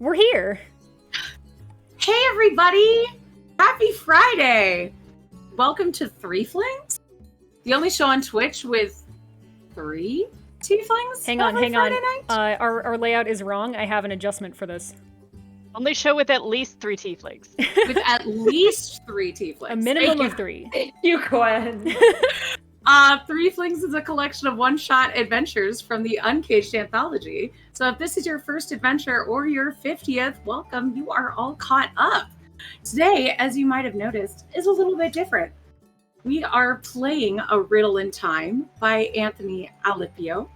we're here. Hey everybody! Happy Friday! Welcome to Threeflings, the only show on Twitch with 3 tieflings. Hang on. Night? Our layout is wrong. I have an adjustment for this. Only show with at least 3 tieflings. With at least 3 tieflings. A minimum of 3. Thank you, Gwen. Threeflings is a collection of one-shot adventures from the UNCAGED Anthology. So if this is your first adventure or your 50th, welcome. You are all caught up. Today, as you might have noticed, is a little bit different. We are playing a Riddle in Time by Anthony Alipio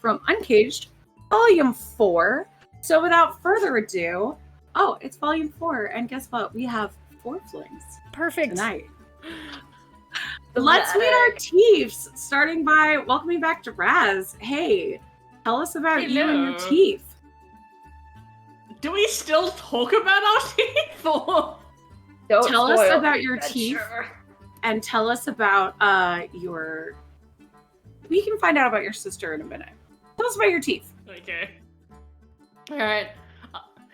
from UNCAGED, Volume 4. So without further ado, it's Volume 4, and guess what? We have 4 flings. Perfect. Tonight. Let's meet our Tiefs, starting by welcoming back to Raz. Hey, tell us about you and your Tief. Do we still talk about our Tief? Tell us about your Tief, and tell us about your... We can find out about your sister in a minute. Tell us about your Tief. Okay. Alright.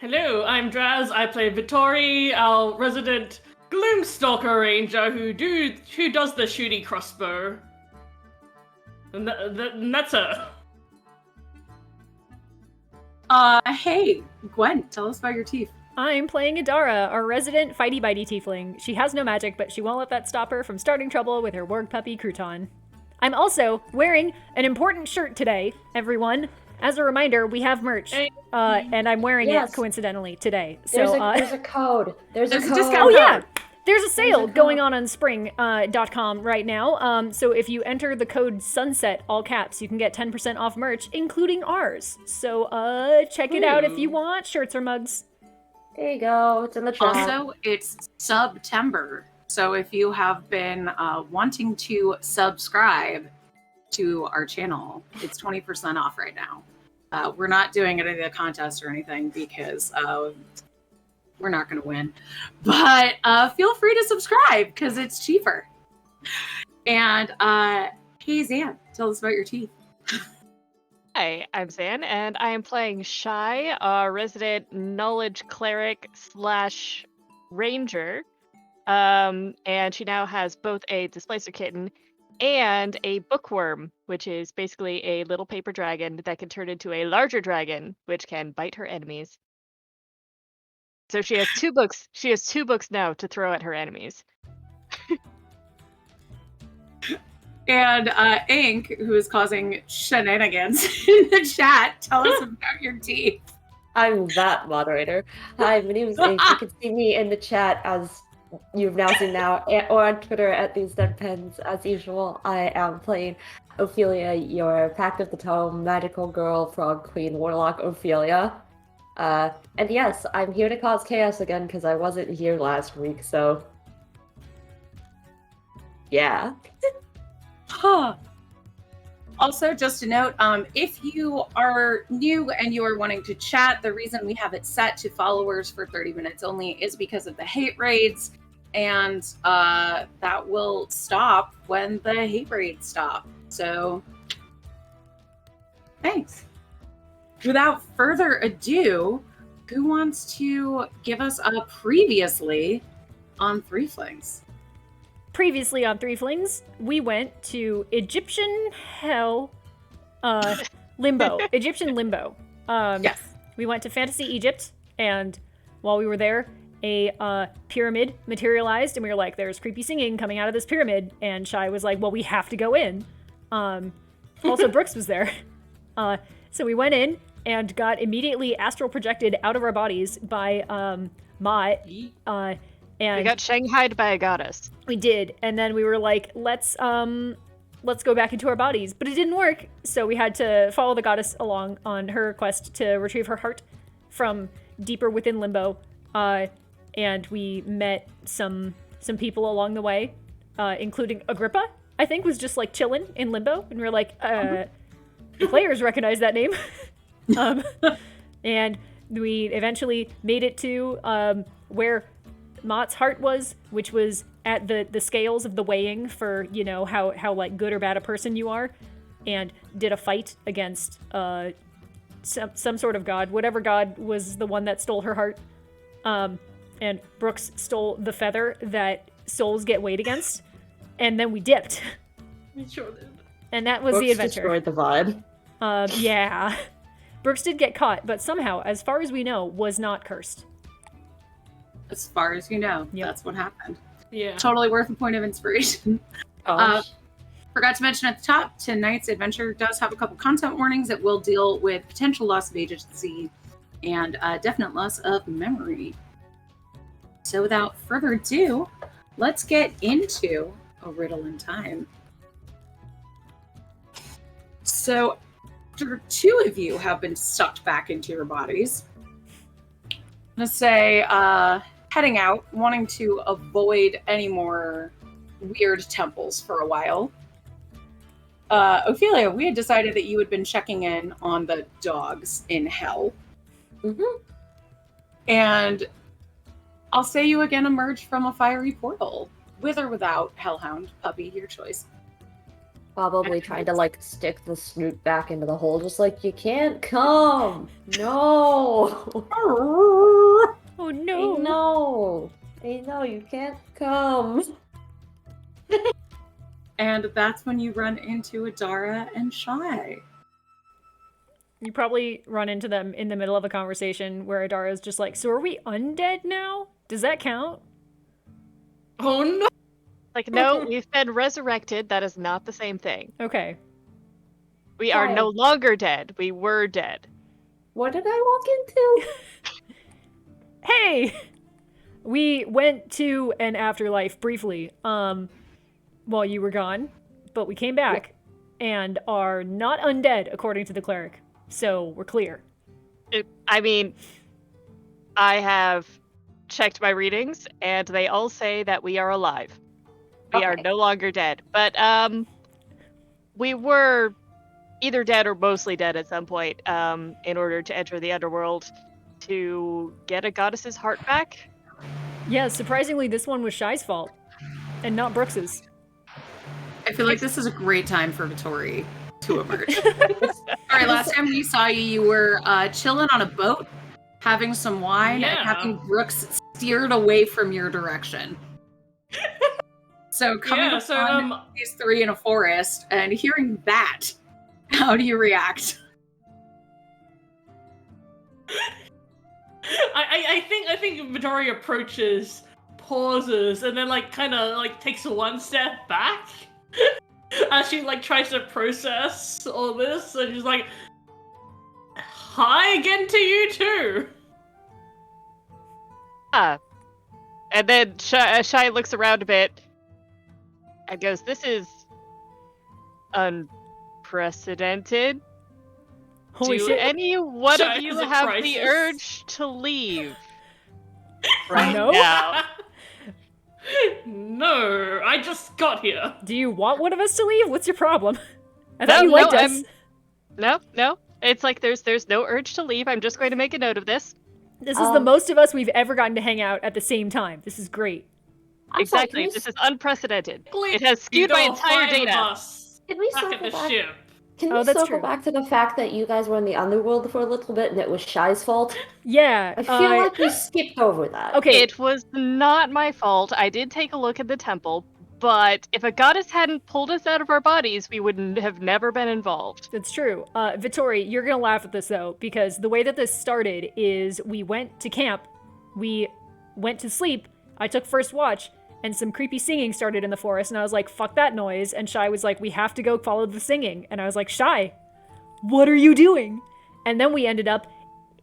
Hello, I'm Draz. I play Vittori, our resident Gloomstalker Ranger who does the shooty crossbow. And that's her. Hey, Gwen, tell us about your Tief. I'm playing Adara, our resident fighty-bitey tiefling. She has no magic, but she won't let that stop her from starting trouble with her warg puppy, Crouton. I'm also wearing an important shirt today, everyone. As a reminder, we have merch, and I'm wearing it coincidentally today. So there's a code. There's a code. discount Oh code. yeah, there's a sale going on spring.com right now. So if you enter the code SUNSET, all caps, you can get 10% off merch, including ours. So check it out if you want shirts or mugs. There you go. It's in the chat. Also, it's September. So if you have been wanting to subscribe to our channel, it's 20% off right now. We're not doing any of the contest or anything because we're not going to win. But feel free to subscribe because it's cheaper. And hey, Zan, tell us about your Tief. Hi, I'm Zan, and I am playing Shy, a resident knowledge cleric / ranger. And she now has both a displacer kitten and a bookworm, which is basically a little paper dragon that can turn into a larger dragon, which can bite her enemies. So she has 2 books. She has 2 books now to throw at her enemies. And Ink, who is causing shenanigans in the chat, tell us about your Tief. I'm that moderator. Hi, my name is Ink. You can see me in the chat as you've now seen or on Twitter at these dead pens. As usual, I am playing Ophelia, your Pact of the Tome, magical girl, frog queen, warlock Ophelia. And yes, I'm here to cause chaos again because I wasn't here last week, so yeah. Also, just a note, if you are new and you are wanting to chat, the reason we have it set to followers for 30 minutes only is because of the hate raids, and that will stop when the hate raids stop. So, thanks. Without further ado, who wants to give us a previously on Threeflings? Previously on Threeflings, we went to Egyptian hell, limbo. Egyptian limbo. Yes. We went to Fantasy Egypt, and while we were there, a pyramid materialized, and we were like, there's creepy singing coming out of this pyramid, and Shai was like, well, we have to go in. Also, Brooks was there. So we went in and got immediately astral projected out of our bodies by Mott. And We got shanghaied by a goddess. we did, and then we were like, let's go back into our bodies. But it didn't work, so we had to follow the goddess along on her quest to retrieve her heart from deeper within limbo. And we met some people along the way, including Agrippa, I think, was just like chilling in limbo, and we were like, the players recognize that name. And we eventually made it to where Mott's heart was, which was at the scales of the weighing for, you know, how like good or bad a person you are, and did a fight against some sort of god. Whatever god was the one that stole her heart. And Brooks stole the feather that souls get weighed against. And then we dipped. We sure did. And that was Brooks the adventure. destroyed the vibe. Yeah. Brooks did get caught, but somehow, as far as we know, was not cursed. As far as you know, Yep. that's what happened. Yeah. Totally worth a point of inspiration. Forgot to mention at the top, tonight's adventure does have a couple content warnings that will deal with potential loss of agency and definite loss of memory. So without further ado, let's get into a riddle in time. So after two of you have been sucked back into your bodies, let's say heading out, wanting to avoid any more weird temples for a while. Ophelia, we had decided that you had been checking in on the dogs in hell. Mm-hmm. And I'll say you again emerged from a fiery portal. With or without Hellhound, puppy, your choice. Probably trying to like stick the snoot back into the hole, just like, you can't come. No. Oh I no. know. I know you can't come. And that's when you run into Adara and Shy. You probably run into them in the middle of a conversation where Adara's just like, so are we undead now? Does that count? Oh no! Like, no, we've been resurrected. That is not the same thing. Okay. We are Why? no longer dead. We were dead. What did I walk into? Hey! We went to an afterlife briefly, while you were gone, but we came back and are not undead according to the cleric. So we're clear. I mean, I have checked my readings, and they all say that we are alive. We are Okay. no longer dead. But we were either dead or mostly dead at some point in order to enter the underworld to get a goddess's heart back. Yeah, surprisingly, this one was Shy's fault and not Brooks's. I feel like this is a great time for Vittori to emerge. All right, last time we saw you, you were chilling on a boat, having some wine, Yeah. and having Brooks steered away from your direction. So coming Yeah, upon these three in a forest and hearing that, how do you react? I think Midori approaches, pauses, and then like kind of like takes one step back as she like tries to process all this, and she's like, "Hi again to you too." And then Shy looks around a bit and goes, "This is unprecedented. Holy Do shit. any one Shy of you has a have the crisis." urge to leave right No? now?" No, I just got here. Do you want one of us to leave? What's your problem? I thought you liked us. No. It's like there's no urge to leave. I'm just going to make a note of this. This is the most of us we've ever gotten to hang out at the same time. This is great. I'm sorry, Exactly. can This is unprecedented. It has You skewed my got entire 5 data. of us Can we back at circle the back? ship. Can Oh, we that's circle true. back to the fact that you guys were in the underworld for a little bit and it was Shy's fault? Yeah. I feel like we skipped over that. Okay. It was not my fault. I did take a look at the temple, but if a goddess hadn't pulled us out of our bodies, we would have never been involved. That's true. Vittori, you're gonna laugh at this though, because the way that this started is we went to camp, we went to sleep, I took first watch, and some creepy singing started in the forest, and I was like, fuck that noise, and Shy was like, we have to go follow the singing, and I was like, Shy, what are you doing? And then we ended up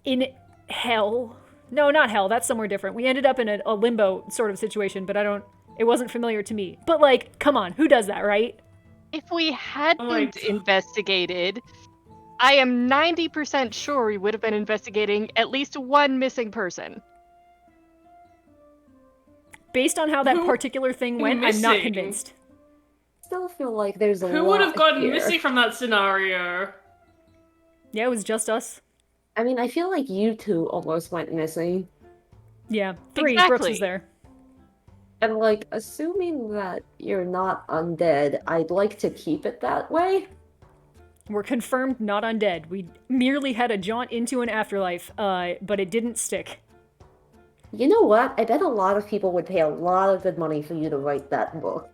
in hell. No, not hell, that's somewhere different. We ended up in a limbo sort of situation, but it wasn't familiar to me. But like, come on, who does that, right? If we hadn't God. investigated, I am 90% sure we would have been investigating at least one missing person. Based on how that Who particular thing went, I'm not missing? convinced. Still feel like there's a Who lot would have gotten here. missing from that scenario? Yeah, it was just us. I mean, I feel like you two almost went missing. Yeah, 3. Brooks Exactly. was there. And like, assuming that you're not undead, I'd like to keep it that way. We're confirmed not undead. We merely had a jaunt into an afterlife, but it didn't stick. You know what? I bet a lot of people would pay a lot of good money for you to write that book.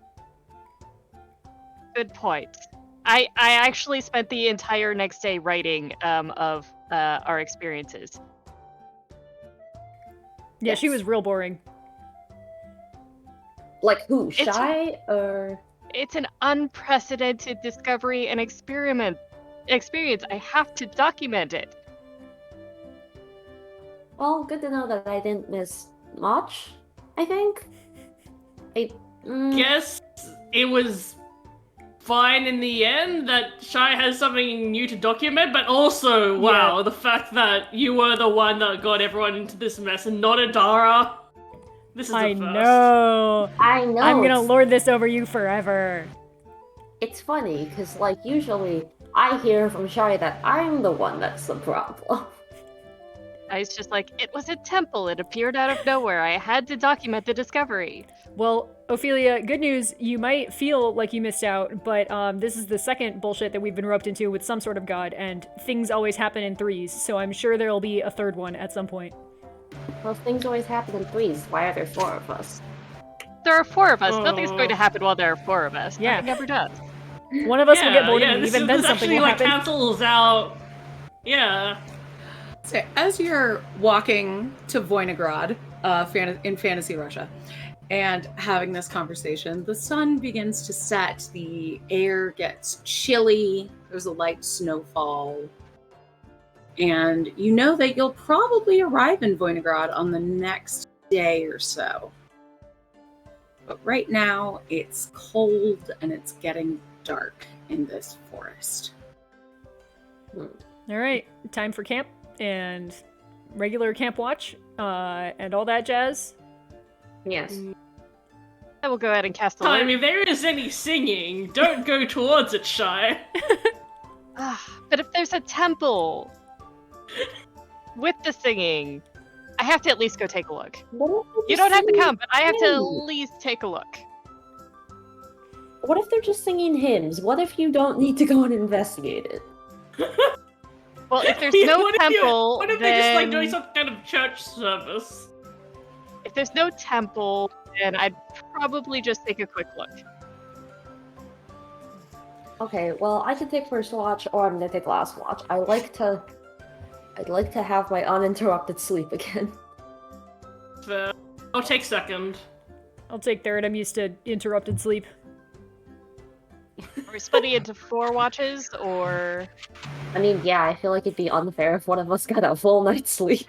Good point. I actually spent the entire next day writing of our experiences. Yeah, Yes. she was real boring. Like who? It's- Shy or? It's an unprecedented discovery and experience. I have to document it. Well, good to know that I didn't miss much, I think. Guess it was fine in the end that Shy has something new to document, but also, wow, the fact that you were the one that got everyone into this mess and not Adara. This is I the first. know. I know. I'm gonna it's- lord this over you forever. It's funny, because, like, usually I hear from Shy that I'm the one that's the problem. I was just like, it was a temple. It appeared out of nowhere. I had to document the discovery. Well, Ophelia, good news. You might feel like you missed out, but this is the second bullshit that we've been roped into with some sort of god, and things always happen in threes, so I'm sure there'll be a third one at some point. Well, things always happen in threes. Why are there 4 of us? There are 4 of us. Nothing's going to happen while there are 4 of us. Yeah. Nothing ever does. One of us will get bored, and this even then something actually will like happen. cancels out. Yeah. So as you're walking to Voinegrad in Fantasy Russia and having this conversation, the sun begins to set, the air gets chilly, there's a light snowfall, and you know that you'll probably arrive in Voinegrad on the next day or so. But right now, it's cold and it's getting dark in this forest. All right, time for camp and regular camp watch and all that jazz. Yes. I will go ahead and cast a Time, if there is any singing, don't go towards it, Shy. But if there's a temple with the singing, I have to at least go take a look. You don't have to come, but I have to at least take a look. What if they're just singing hymns? What if you don't need to go and investigate it? Well, if there's no What if temple, what if then... they're just like doing some kind of church service? If there's no temple, then I'd probably just take a quick look. Okay, well, I can take first watch, or I'm gonna take last watch. I'd like to have my uninterrupted sleep again. Fair. I'll take second. I'll take third. I'm used to interrupted sleep. Are we splitting into 4 watches, or... I mean, yeah, I feel like it'd be unfair if one of us got a full night's sleep.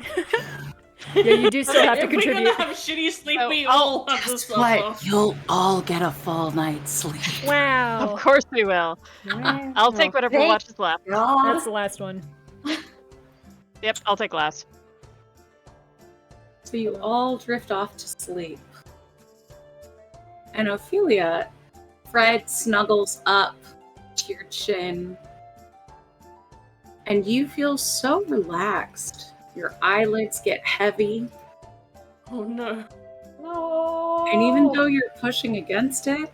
Yeah, you do still have to If we're contribute. gonna have shitty sleep, Oh, we all have to suffer. You'll all get a full night's sleep. Wow. Of course we will. I'll take whatever Thank watch is left. That's the last one. Yep, I'll take last. So you all drift off to sleep. And Ophelia, Fred snuggles up to your chin. And you feel so relaxed. Your eyelids get heavy. Oh no. And even though you're pushing against it,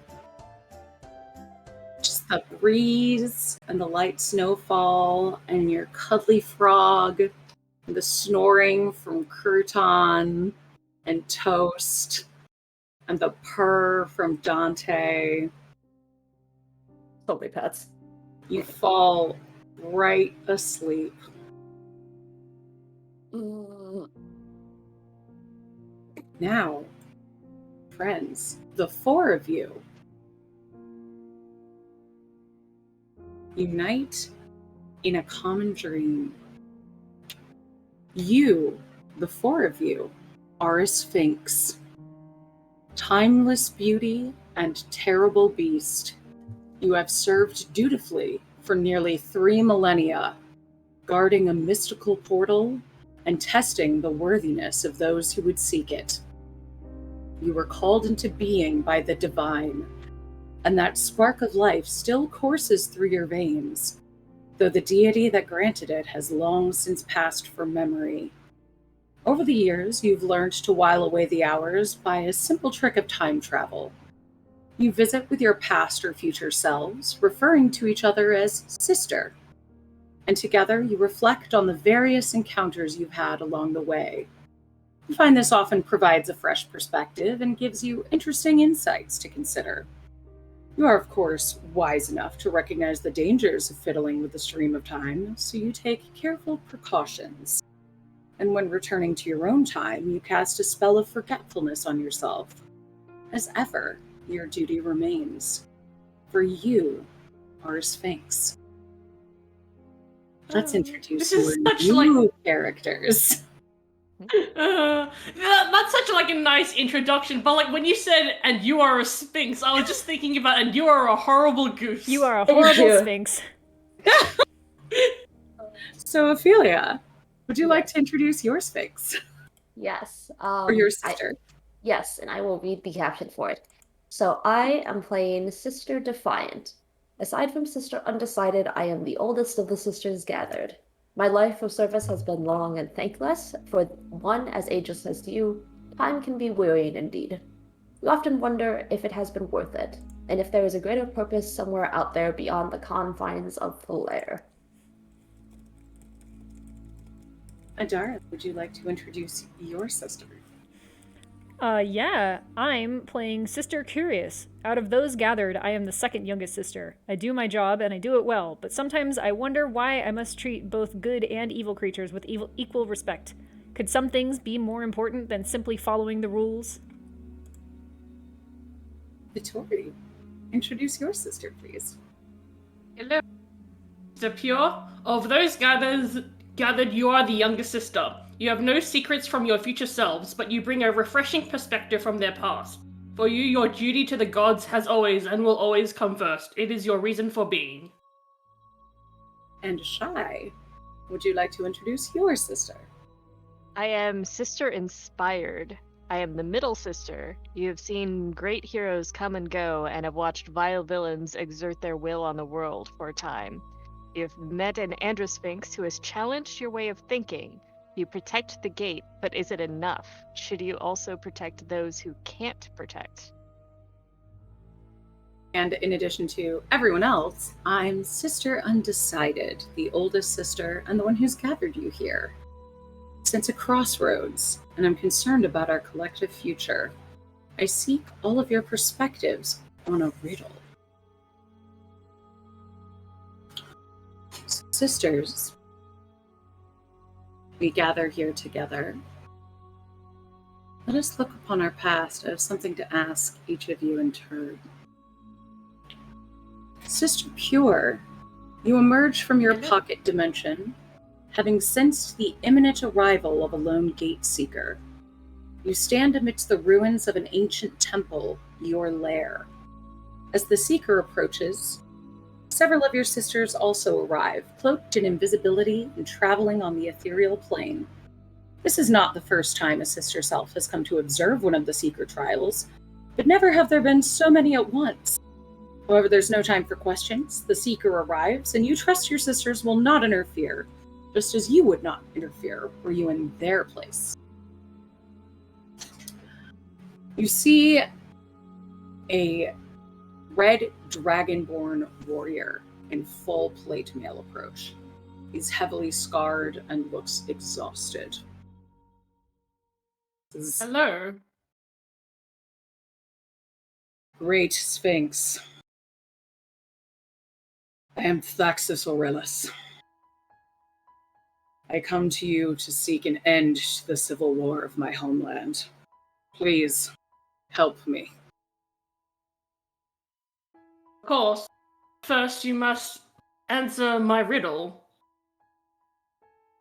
just the breeze and the light snowfall and your cuddly frog and the snoring from Crouton and Toast and the purr from Dante, So many pets. you fall right asleep. Now, friends, the 4 of you unite in a common dream. You, the 4 of you, are a sphinx. Timeless beauty and terrible beast. You have served dutifully for nearly 3 millennia, guarding a mystical portal and testing the worthiness of those who would seek it. You were called into being by the divine, and that spark of life still courses through your veins, though the deity that granted it has long since passed from memory. Over the years, you've learned to while away the hours by a simple trick of time travel. You visit with your past or future selves, referring to each other as sister. And together you reflect on the various encounters you've had along the way. You find this often provides a fresh perspective and gives you interesting insights to consider. You are, of course, wise enough to recognize the dangers of fiddling with the stream of time, so you take careful precautions. And when returning to your own time, you cast a spell of forgetfulness on yourself. As ever, your duty remains. For you are a Sphinx. Let's introduce This is your such new characters. That's such like a nice introduction, but like when you said "and you are a sphinx," I was just thinking about "and you are a horrible goose." You are a Thank horrible you. sphinx. So, Ophelia, would you like to introduce your Sphinx? Yes. Or your sister? Yes, and I will read the caption for it. So I am playing Sister Defiant. Aside from Sister Undecided, I am the oldest of the sisters gathered. My life of service has been long and thankless. For one as ageless as you, time can be wearying indeed. You often wonder if it has been worth it, and if there is a greater purpose somewhere out there beyond the confines of the lair. Adara, would you like to introduce your sister? Yeah, I'm playing Sister Curious. Out of those gathered, I am the second youngest sister. I do my job, and I do it well, but sometimes I wonder why I must treat both good and evil creatures with equal respect. Could some things be more important than simply following the rules? Vittori, introduce your sister, please. Hello, Sister Pure. Of those gathered, you are the younger sister. You have no secrets from your future selves, but you bring a refreshing perspective from their past. For you, your duty to the gods has always and will always come first. It is your reason for being. And Shy, would you like to introduce your sister? I am Sister Inspired. I am the middle sister. You have seen great heroes come and go and have watched vile villains exert their will on the world for a time. You have met an Androsphinx who has challenged your way of thinking. You protect the gate, but is it enough? Should you also protect those who can't protect? And in addition to everyone else, I'm Sister Undecided, the oldest sister and the one who's gathered you here. Since a crossroads, and I'm concerned about our collective future, I seek all of your perspectives on a riddle. Sisters, we gather here together. Let us look upon our past as something to ask each of you in turn. Sister Pure, you emerge from your pocket dimension, having sensed the imminent arrival of a lone gate seeker. You stand amidst the ruins of an ancient temple, your lair. As the seeker approaches, several of your sisters also arrive, cloaked in invisibility and traveling on the ethereal plane. This is not the first time a sister self has come to observe one of the seeker trials, but never have there been so many at once. However, there's no time for questions. The seeker arrives, and you trust your sisters will not interfere, just as you would not interfere were you in their place. You see a red dragonborn warrior in full plate mail approach. He's heavily scarred and looks exhausted. Hello. Great Sphinx. I am Thaxis Aurelius. I come to you to seek an end to the civil war of my homeland. Please, help me. Of course. First, you must answer my riddle.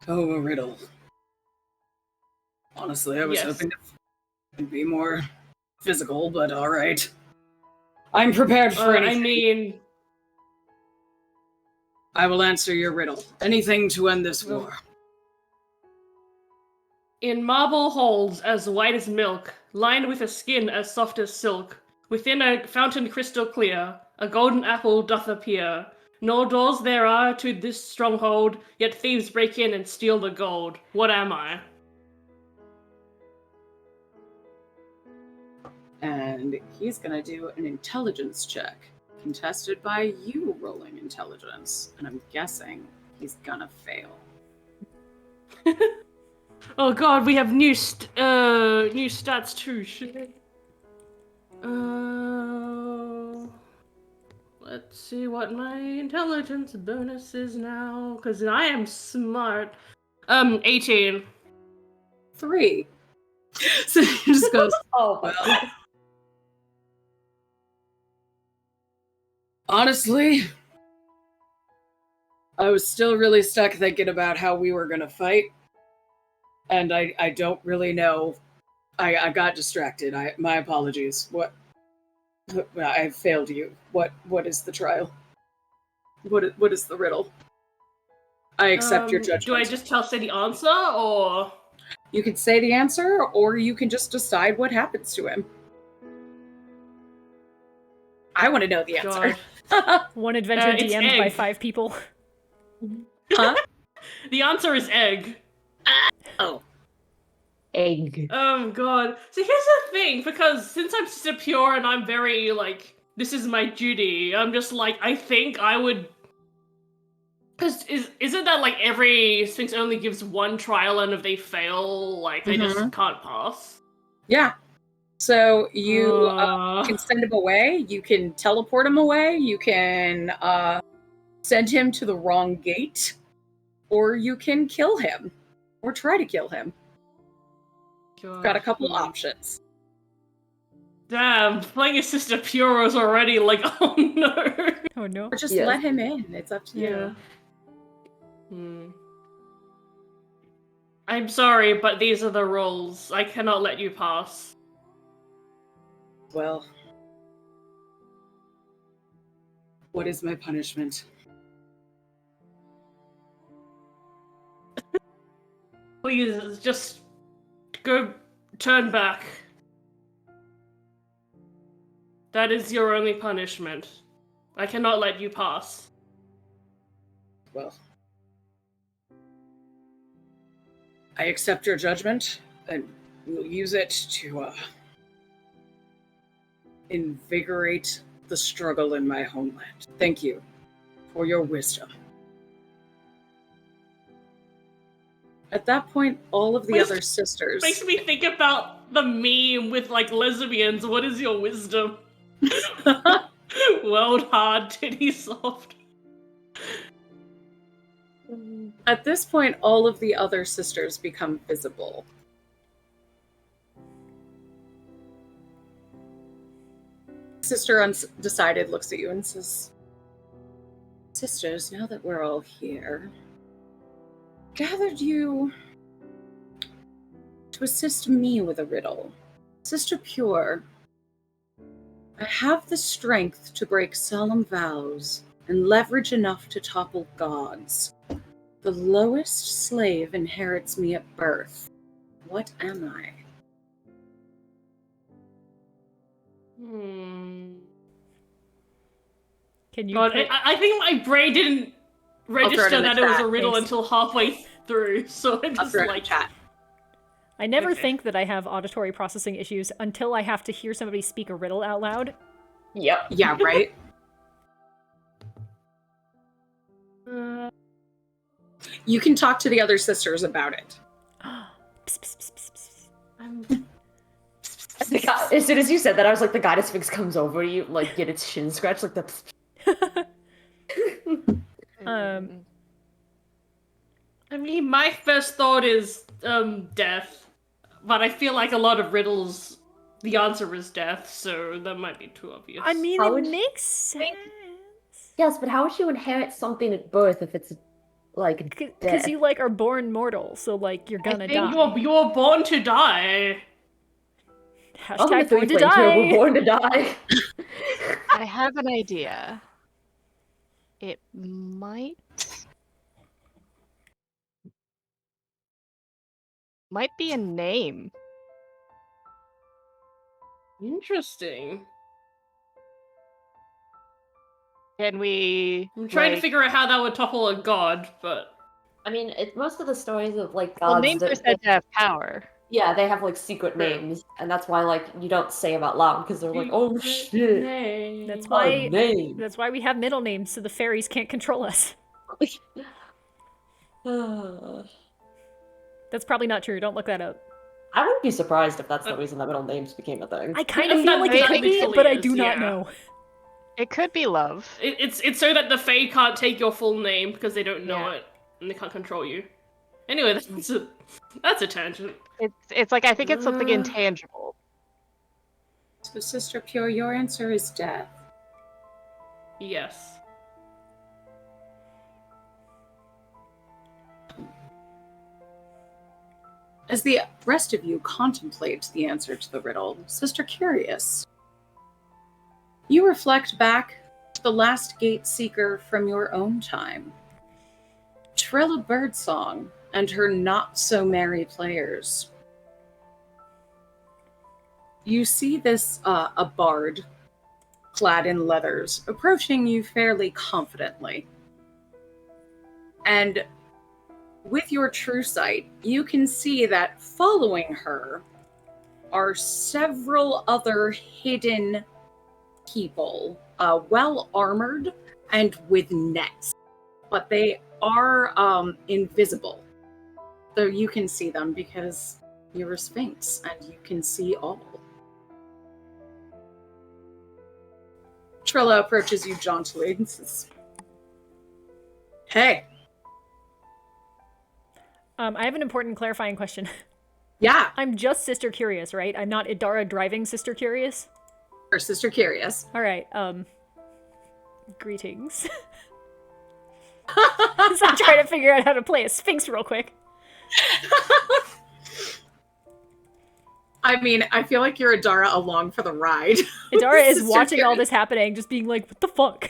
Oh, a riddle. Honestly, I was Yes. hoping to be more physical, but alright. I'm prepared for anything. I mean, I will answer your riddle. Anything to end this Well- war. in marble halls as white as milk, lined with a skin as soft as silk, within a fountain crystal clear, a golden apple doth appear. No doors there are to this stronghold, yet thieves break in and steal the gold. What am I? And he's going to do an intelligence check, contested by you rolling intelligence. And I'm guessing he's going to fail. Oh god, we have new stats too. Shit. Let's see what my intelligence bonus is now, because I am smart. 18. 3. So he just goes, Oh, well, honestly, I was still really stuck thinking about how we were going to fight. And I don't really know. I got distracted. My apologies. I failed you. What is the trial? What is the riddle? I accept your judgment. Do I just say the answer, or You can say the answer, or you can just decide what happens to him. I want to know the answer. One adventure it's DM'd by egg. 5 people. Huh? The answer is egg. Oh. egg. Oh god. So here's the thing, because since I'm Sister Pure and I'm very like, this is my duty, I'm just like, I think I would. Because isn't that like every Sphinx only gives one trial, and if they fail, like they just can't pass? Yeah. So you can send him away. You can teleport him away. You can send him to the wrong gate, or you can kill him, or try to kill him. Got a couple options. Damn, playing a Sister Pure is already like, oh no. Oh no. Or just Yes. let him in. It's up to you. I'm sorry, but these are the rules. I cannot let you pass. Well, what is my punishment? Please, just go turn back. That is your only punishment. I cannot let you pass. Well, I accept your judgment, and we'll use it to invigorate the struggle in my homeland. Thank you for your wisdom. At that point, all of the other sisters... Makes me think about the meme with like lesbians. What is your wisdom? World hard, titty soft. At this point, all of the other sisters become visible. Sister Undecided looks at you and says, Sisters, now that we're all here, gathered you to assist me with a riddle. Sister Pure, I have the strength to break solemn vows and leverage enough to topple gods. The lowest slave inherits me at birth. What am I? Can you God, put... I think my brain didn't register in the that it was a chat, riddle thanks. until halfway through, so I'm I'll just throw it in like... chat. I never Okay. think that I have auditory processing issues until I have to hear somebody speak a riddle out loud. Yep. Yeah, right? You can talk to the other sisters about it. Psst, psst, psst, psst, psst. The guy, as soon as you said that, I was like, the goddess sphinx comes over you, like, get its shin scratched, like the. I mean, my first thought is death, but I feel like a lot of riddles, the answer is death, so that might be too obvious. I mean, How it would- makes sense. Yes, but how would you inherit something at birth if it's like Because death? you, like, are born mortal, so, like, you're gonna think die. You're born to die. Welcome Hashtag to born to Threeflings, where we're die. born to die. I have an idea. It might be a name. Interesting. Can we? I'm trying to like- figure out how that would topple a god, but I mean, most of the stories of like gods. Well, names are said to have power. Yeah, they have like secret True. names, and that's why like you don't say them out loud because they're like, oh shit, That's a why name. that's why we have middle names so the fairies can't control us. I That's probably not true. Don't look that up. wouldn't be surprised if that's the reason that middle names became a thing. I kind of That- feel like it that could be, totally but I is, do not yeah. know. It could be love. It's so that the Fae can't take your full name because they don't know Yeah. it and they can't control you. Anyway, that's a tangent. It's like I think it's something intangible. So, Sister Pure, your answer is death. Yes. As the rest of you contemplate the answer to the riddle, Sister Curious, you reflect back to the last gate seeker from your own time. Trilla Birdsong and her not-so-merry players. You see this, a bard, clad in leathers, approaching you fairly confidently. And with your true sight, you can see that following her are several other hidden people, well armored and with nets, but they are invisible. Though you can see them because you're a sphinx and you can see all. Trilla approaches you jauntily and says, "Hey, I have an important clarifying question. yeah, I'm just Sister Curious, right? I'm not Idara driving Sister Curious? our Sister Curious." All right, greetings. So I'm trying to figure out how to play a Sphinx real quick. I mean, I feel like you're Adara along for the ride. Idara is Sister watching all Curious. this happening, just being like, what the fuck?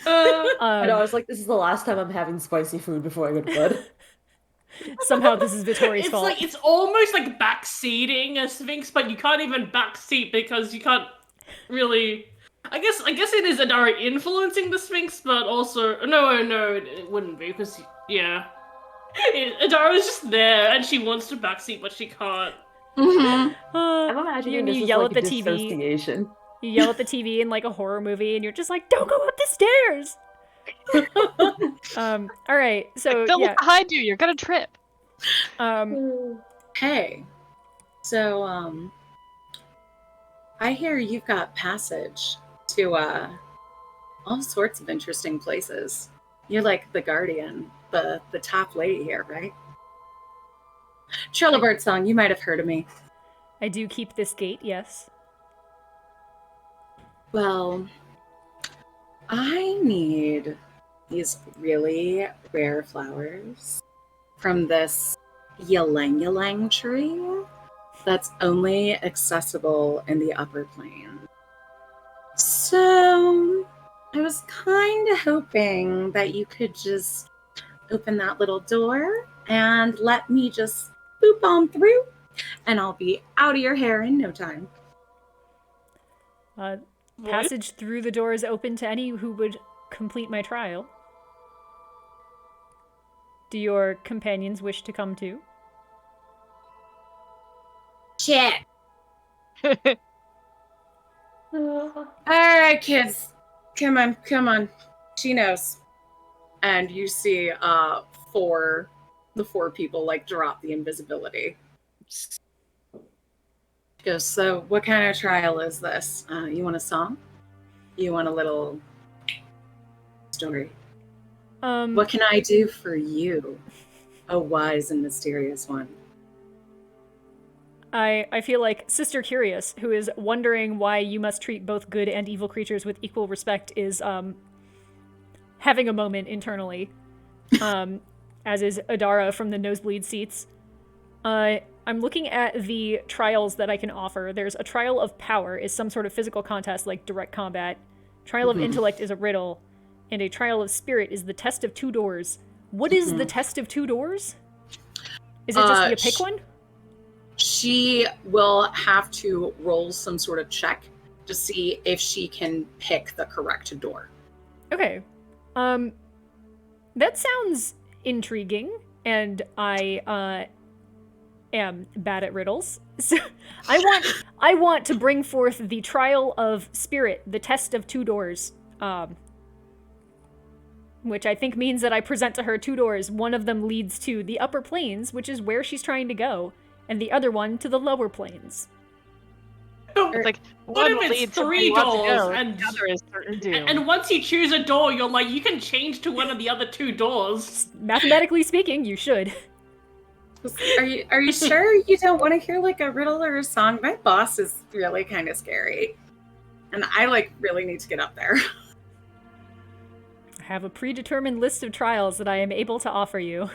I know, I was like, this is the last time I'm having spicy food before I go to bed. Somehow this is Vittori's It's fault. like it's almost like backseating a Sphinx, but you can't even backseat because you can't really. I guess it is Adara influencing the Sphinx, but also no, it wouldn't be because yeah, Adara is just there and she wants to backseat, but she can't. Mm-hmm. I'm imagining this you is yell like at the TV. dissociation. You yell at the TV in like a horror movie, and you're just like, "Don't go up the stairs." All right, so Don't yeah, look behind you. You're gonna trip. Hey, so I hear you've got passage to all sorts of interesting places. You're like the guardian, the top lady here, right? Trilla Birdsong, you might have heard of me. I do keep this gate. Yes. Well, I need these really rare flowers from this ylang-ylang tree that's only accessible in the upper plane. So, I was kind of hoping that you could just open that little door and let me just boop on through, and I'll be out of your hair in no time. Passage through the door is open to any who would complete my trial. Do your companions wish to come too? Shit. All right, kids. Come on. She knows. And you see the four people like drop the invisibility. She goes, so what kind of trial is this? You want a song? You want a little story? What can I do for you, a wise and mysterious one? I feel like Sister Curious, who is wondering why you must treat both good and evil creatures with equal respect, is having a moment internally, as is Adara from the nosebleed seats. I'm looking at the trials that I can offer. There's a trial of power, is some sort of physical contest like direct combat. Trial of intellect is a riddle, and a trial of spirit is the test of 2 doors. What is the test of 2 doors? Is it just you pick one? She will have to roll some sort of check to see if she can pick the correct door. Okay. That sounds intriguing, and I am bad at riddles. So I want to bring forth the trial of spirit, the test of two doors. Which I think means that I present to her two doors. One of them leads to the upper planes, which is where she's trying to go, and the other one to the lower planes. It's like What one if it's leads to where three you want to doors go, and- the other is certain doom. And once you choose a door, you're like, you can change to one of the other two doors. Mathematically speaking, you should. Are you sure you don't want to hear like a riddle or a song? My boss is really kind of scary, and I like really need to get up there. I have a predetermined list of trials that I am able to offer you.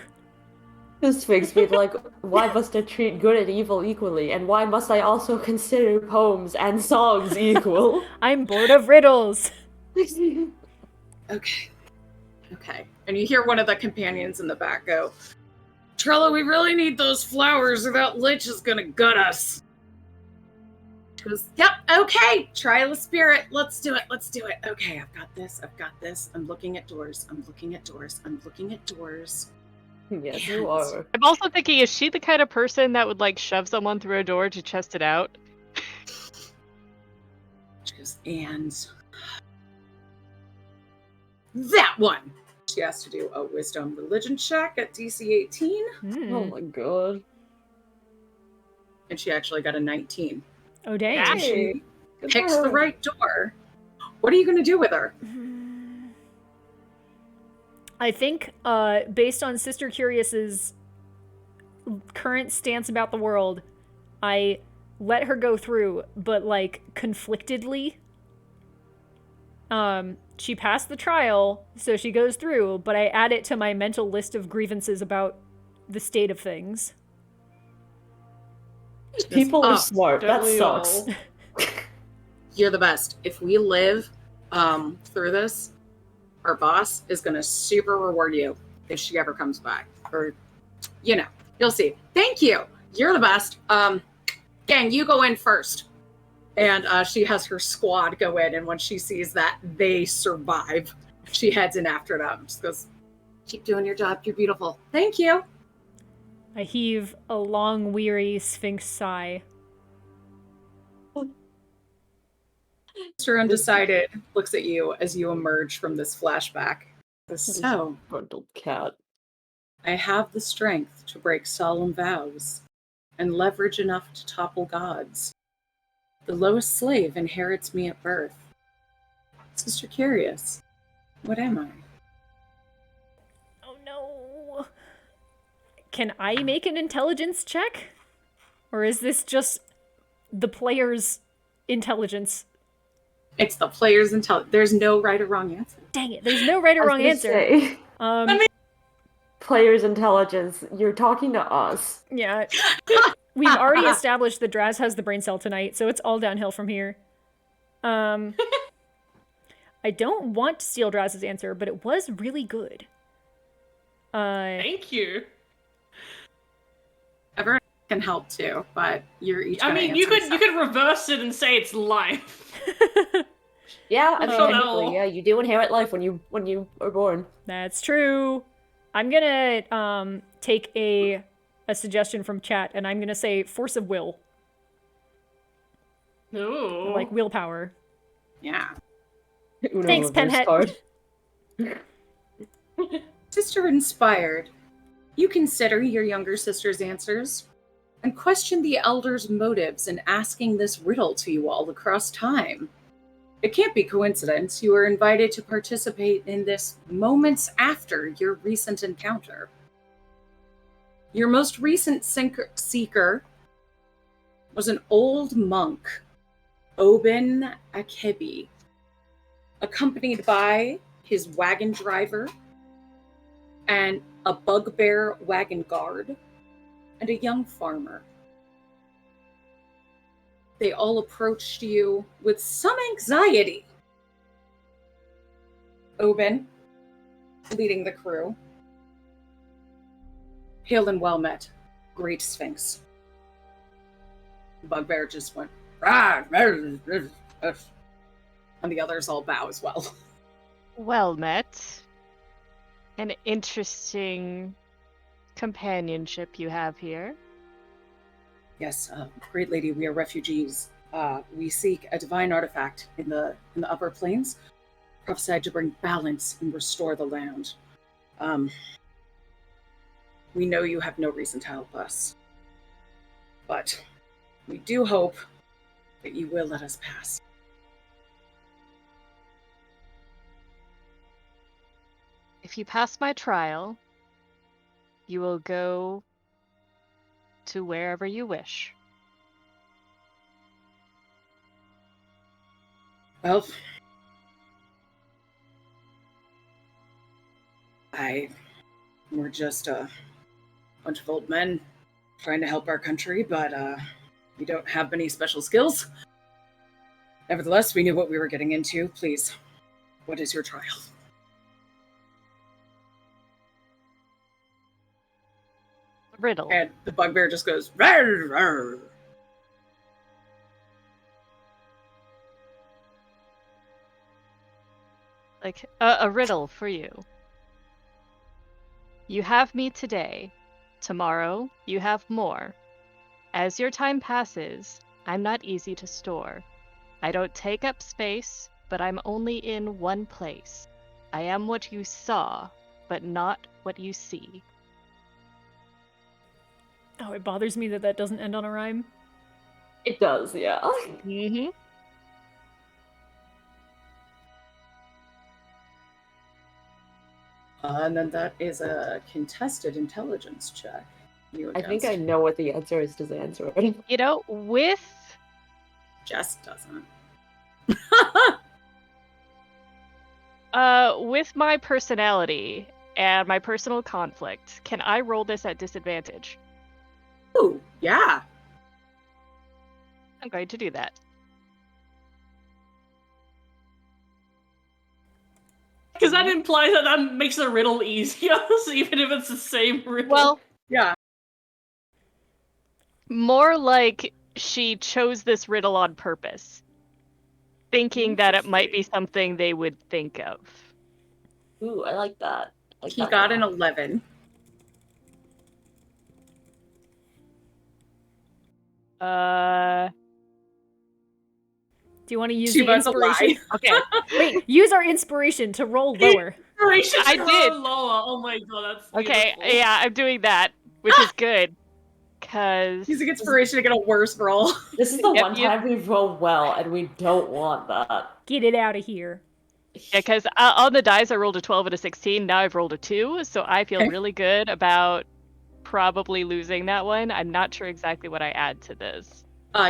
This makes me like, why must I treat good and evil equally? And why must I also consider poems and songs equal? I'm bored of riddles. Okay. And you hear one of the companions in the back go, Trello, we really need those flowers or that lich is gonna gut us. She goes, yep, okay, trial of spirit, let's do it. Okay, I've got this. I'm looking at doors. Yes, you are. I'm also thinking, is she the kind of person that would like shove someone through a door to test it out? She goes, and that one. She has to do a wisdom religion check at DC 18, Oh my god. and she actually got a 19. Oh, dang. Yeah. She Good picks for the her. right door. What are you going to do with her? I think, based on Sister Curious's current stance about the world, I let her go through, but, like, conflictedly. She passed the trial, so she goes through, but I add it to my mental list of grievances about the state of things. People are Oh, smart. That don't we sucks. all? You're the best. If we live through this, our boss is going to super reward you if she ever comes back. Or, you'll see. Thank you. You're the best. Gang, you go in first. And she has her squad go in, and when she sees that they survive, she heads in after them. Just goes, keep doing your job. You're beautiful. Thank you. I heave a long, weary sphinx sigh. Mr. Undecided looks at you as you emerge from this flashback. So, Bundled cat. I have the strength to break solemn vows and leverage enough to topple gods. The lowest slave inherits me at birth. Sister Curious, what am I? Oh no. Can I make an intelligence check? Or is this just the player's intelligence? It's the player's intelligence. There's no right or wrong answer. Dang it, there's no right or wrong answer. Say, Um, player's intelligence. You're talking to us. yeah. We've already established that Draz has the brain cell tonight, so it's all downhill from here. I don't want to steal Draz's answer, but it was really good. Thank you. Everyone can help too, but you're each. I gonna mean, you answer could reverse it and say it's life. Yeah, I mean, Oh, technically, no. yeah, you do inherit life when you are born. That's true. I'm gonna take a suggestion from chat, and I'm gonna say force of will, Ooh. like willpower. Yeah. Uno Thanks, reverse Penhead. card. Sister Inspired, you consider your younger sister's answers and question the elders' motives in asking this riddle to you all across time. It can't be coincidence you were invited to participate in this moments after your recent encounter. Your most recent seeker was an old monk, Oben Akebi, accompanied by his wagon driver and a bugbear wagon guard and a young farmer. They all approached you with some anxiety. Oben, leading the crew. Hail and well met, great Sphinx. Bugbear just went, "Rah, and the others all bow as well. Well met. An interesting companionship you have here. Yes, great lady, we are refugees. We seek a divine artifact in the upper planes, prophesied to bring balance and restore the land. We know you have no reason to help us, but we do hope that you will let us pass. If you pass my trial, you will go to wherever you wish. Well, we're just a bunch of old men trying to help our country, but we don't have any special skills. Nevertheless, we knew what we were getting into. Please, what is your trial? Riddle. And the bugbear just goes, "Rawr, rawr." Like a riddle for you. You have me today. Tomorrow, you have more. As your time passes, I'm not easy to store. I don't take up space, but I'm only in one place. I am what you saw, but not what you see. Oh, it bothers me that that doesn't end on a rhyme. It does, yeah. Mm-hmm. And then that is a contested intelligence check. You I think I against. know what the answer is to Zanzor. You know, with Jess doesn't. with my personality and my personal conflict, can I roll this at disadvantage? Ooh, yeah. I'm going to do that. Because that implies that makes the riddle easier, so even if it's the same riddle. Well, Yeah. more like she chose this riddle on purpose, thinking that it might be something they would think of. Ooh, I like that. He got an 11. Do you want to use She the wants a inspiration? lie. Okay. Wait, use our inspiration to roll lower. I did. Lower. Oh my god, that's Okay, beautiful. yeah, I'm doing that, which is good. Cause Using inspiration to get a worse roll. This is the Yep, one yep. time we roll well, and we don't want that. Get it out of here. yeah, because on the dice I rolled a 12 and a 16. Now I've rolled a 2, so I feel Okay. really good about probably losing that one. I'm not sure exactly what I add to this.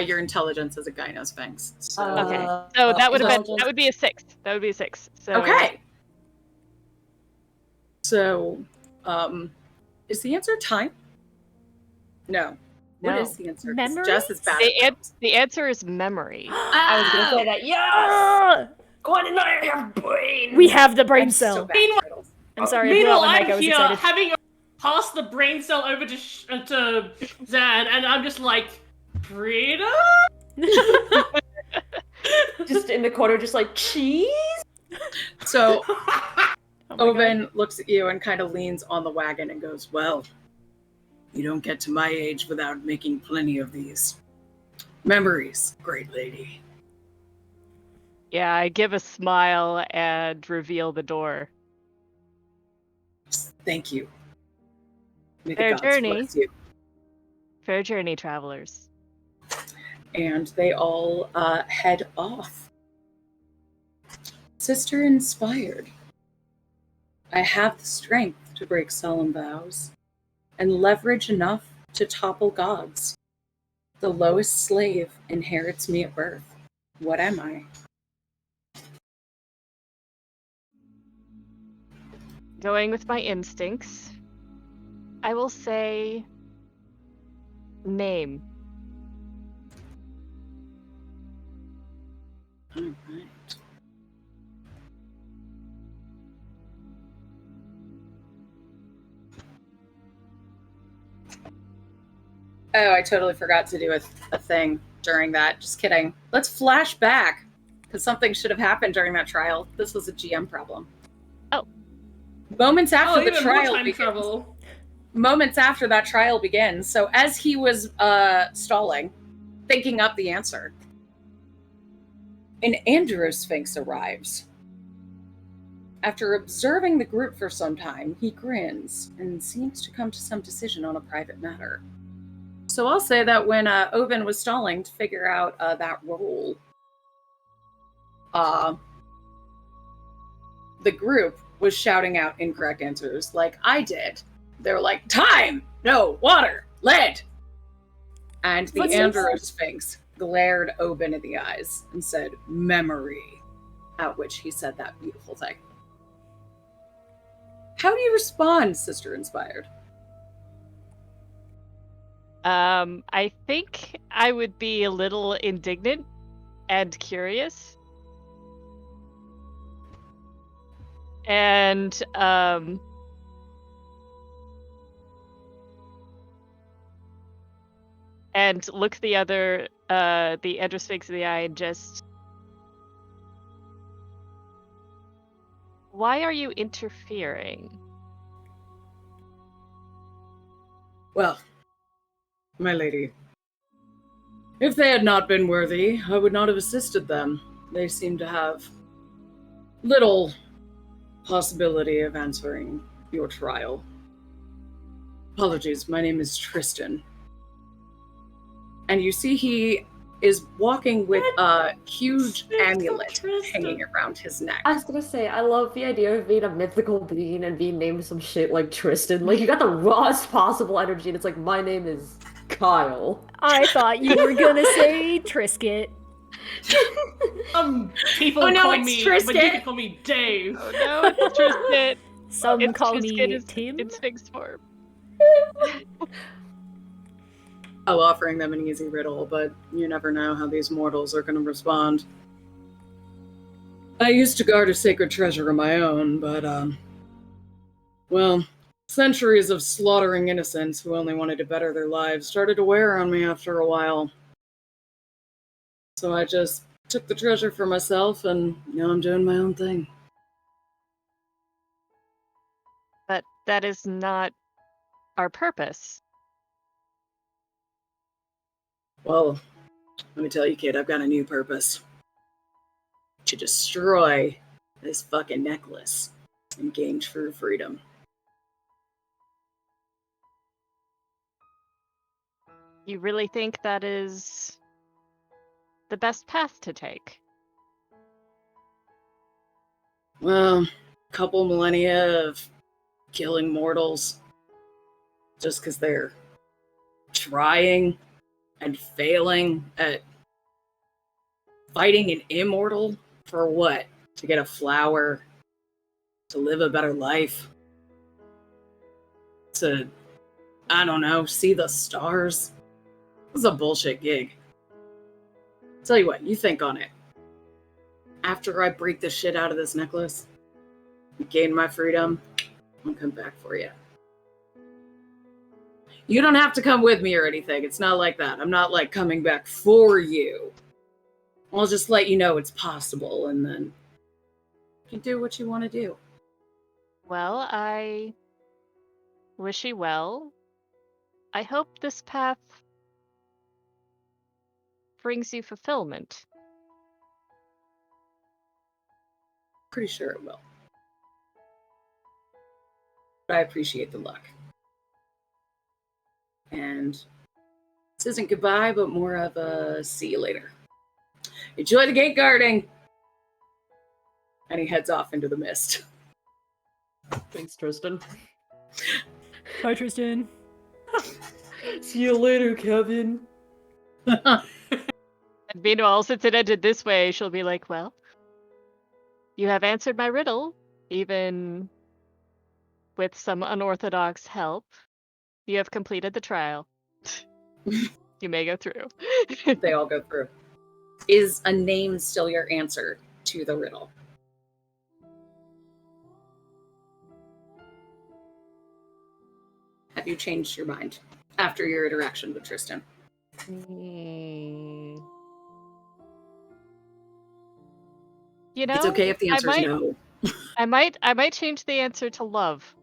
Your intelligence as a guy knows things. So. Okay, so that would have been intelligence. that would be a 6. That would be a 6. So Okay. So, is the answer time? No. What No. is the answer? 'Cause Memories? Jess is bad. The answer is memory. I was gonna say that. Yes! Ah! Gwen and I have brain! We have the brain I'm cell. so bad at riddles. I'm sorry, I blew Meanwhile, out my mic. I I'm was here excited. having passed the brain cell over to Zan, and I'm just like, Frida? Just in the corner, just like, cheese? So, Oh my Owen looks at you and kind of leans on the wagon and goes, "Well, you don't get to my age without making plenty of these memories, great lady." Yeah, I give a smile and reveal the door. Thank you. May the Fair gods journey. bless you. Fair journey, travelers. And they all head off. Sister inspired. I have the strength to break solemn vows and leverage enough to topple gods. The lowest slave inherits me at birth. What am I? Going with my instincts, I will say name. All right. Oh, I totally forgot to do a thing during that. Just kidding. Let's flash back, because something should have happened during that trial. This was a GM problem. Oh. Moments after the even more trial time begins. travel. moments after that trial begins, so as he was stalling, thinking up the answer, an Androsphinx arrives. After observing the group for some time, he grins and seems to come to some decision on a private matter. So I'll say that when Oven was stalling to figure out that role, the group was shouting out incorrect answers like I did. They were like, time, no, water, lead. And the Androsphinx glared Oben in the eyes and said, memory, at which he said that beautiful thing. How do you respond, Sister Inspired? I think I would be a little indignant and curious. And look the Androsphinx in the eye and just, why are you interfering? Well, my lady, if they had not been worthy, I would not have assisted them. They seem to have little possibility of answering your trial. Apologies, my name is Tristan. And you see he is walking with a huge amulet hanging around his neck. I was gonna say, I love the idea of being a mythical being and being named some shit like Tristan. Like, you got the rawest possible energy, and it's like, my name is Kyle. I thought you were gonna say Trisket. People call me, but you can call me Dave. Oh no, it's Tristan. Some call me Tim. In Sphinx form. I'm offering them an easy riddle, but you never know how these mortals are going to respond. I used to guard a sacred treasure of my own, but, well, centuries of slaughtering innocents who only wanted to better their lives started to wear on me after a while. So I just took the treasure for myself, and now I'm doing my own thing. But that is not our purpose. Well, let me tell you, kid, I've got a new purpose. To destroy this fucking necklace and gain true freedom. You really think that is the best path to take? Well, a couple millennia of killing mortals just because they're trying and failing at fighting an immortal for what? To get a flower? To live a better life? To, I don't know, see the stars? This is a bullshit gig. Tell you what, you think on it. After I break the shit out of this necklace, gain my freedom, I'll come back for you. You don't have to come with me or anything. It's not like that. I'm not like coming back for you. I'll just let you know it's possible, and then you can do what you want to do. Well, I wish you well. I hope this path brings you fulfillment. Pretty sure it will. But I appreciate the luck. And this isn't goodbye, but more of a see you later. Enjoy the gate guarding! And he heads off into the mist. Thanks, Tristan. Bye, Tristan. See you later, Kevin. And meanwhile, since it ended this way, she'll be like, well, you have answered my riddle, even with some unorthodox help. You have completed the trial. You may go through. They all go through. Is a name still your answer to the riddle? Have you changed your mind after your interaction with Tristan? You know, It's okay if the answer is no. I might change the answer to love,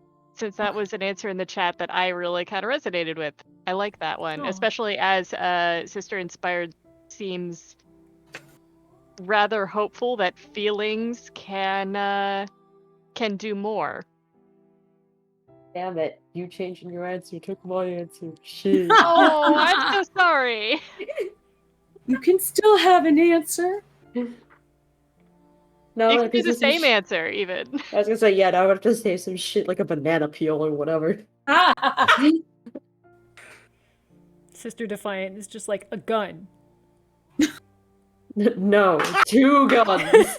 since that was an answer in the chat that I really kind of resonated with. I like that one, Oh. especially as Sister Inspired seems rather hopeful that feelings can do more. Damn it! You changing your answer took my answer. Shit. Oh, I'm so sorry. You can still have an answer. No, You I can do have to the say some same answer, even. I was gonna say, yeah, now I have to say some shit like a banana peel or whatever. Sister Defiant is just like a gun. No, 2 guns.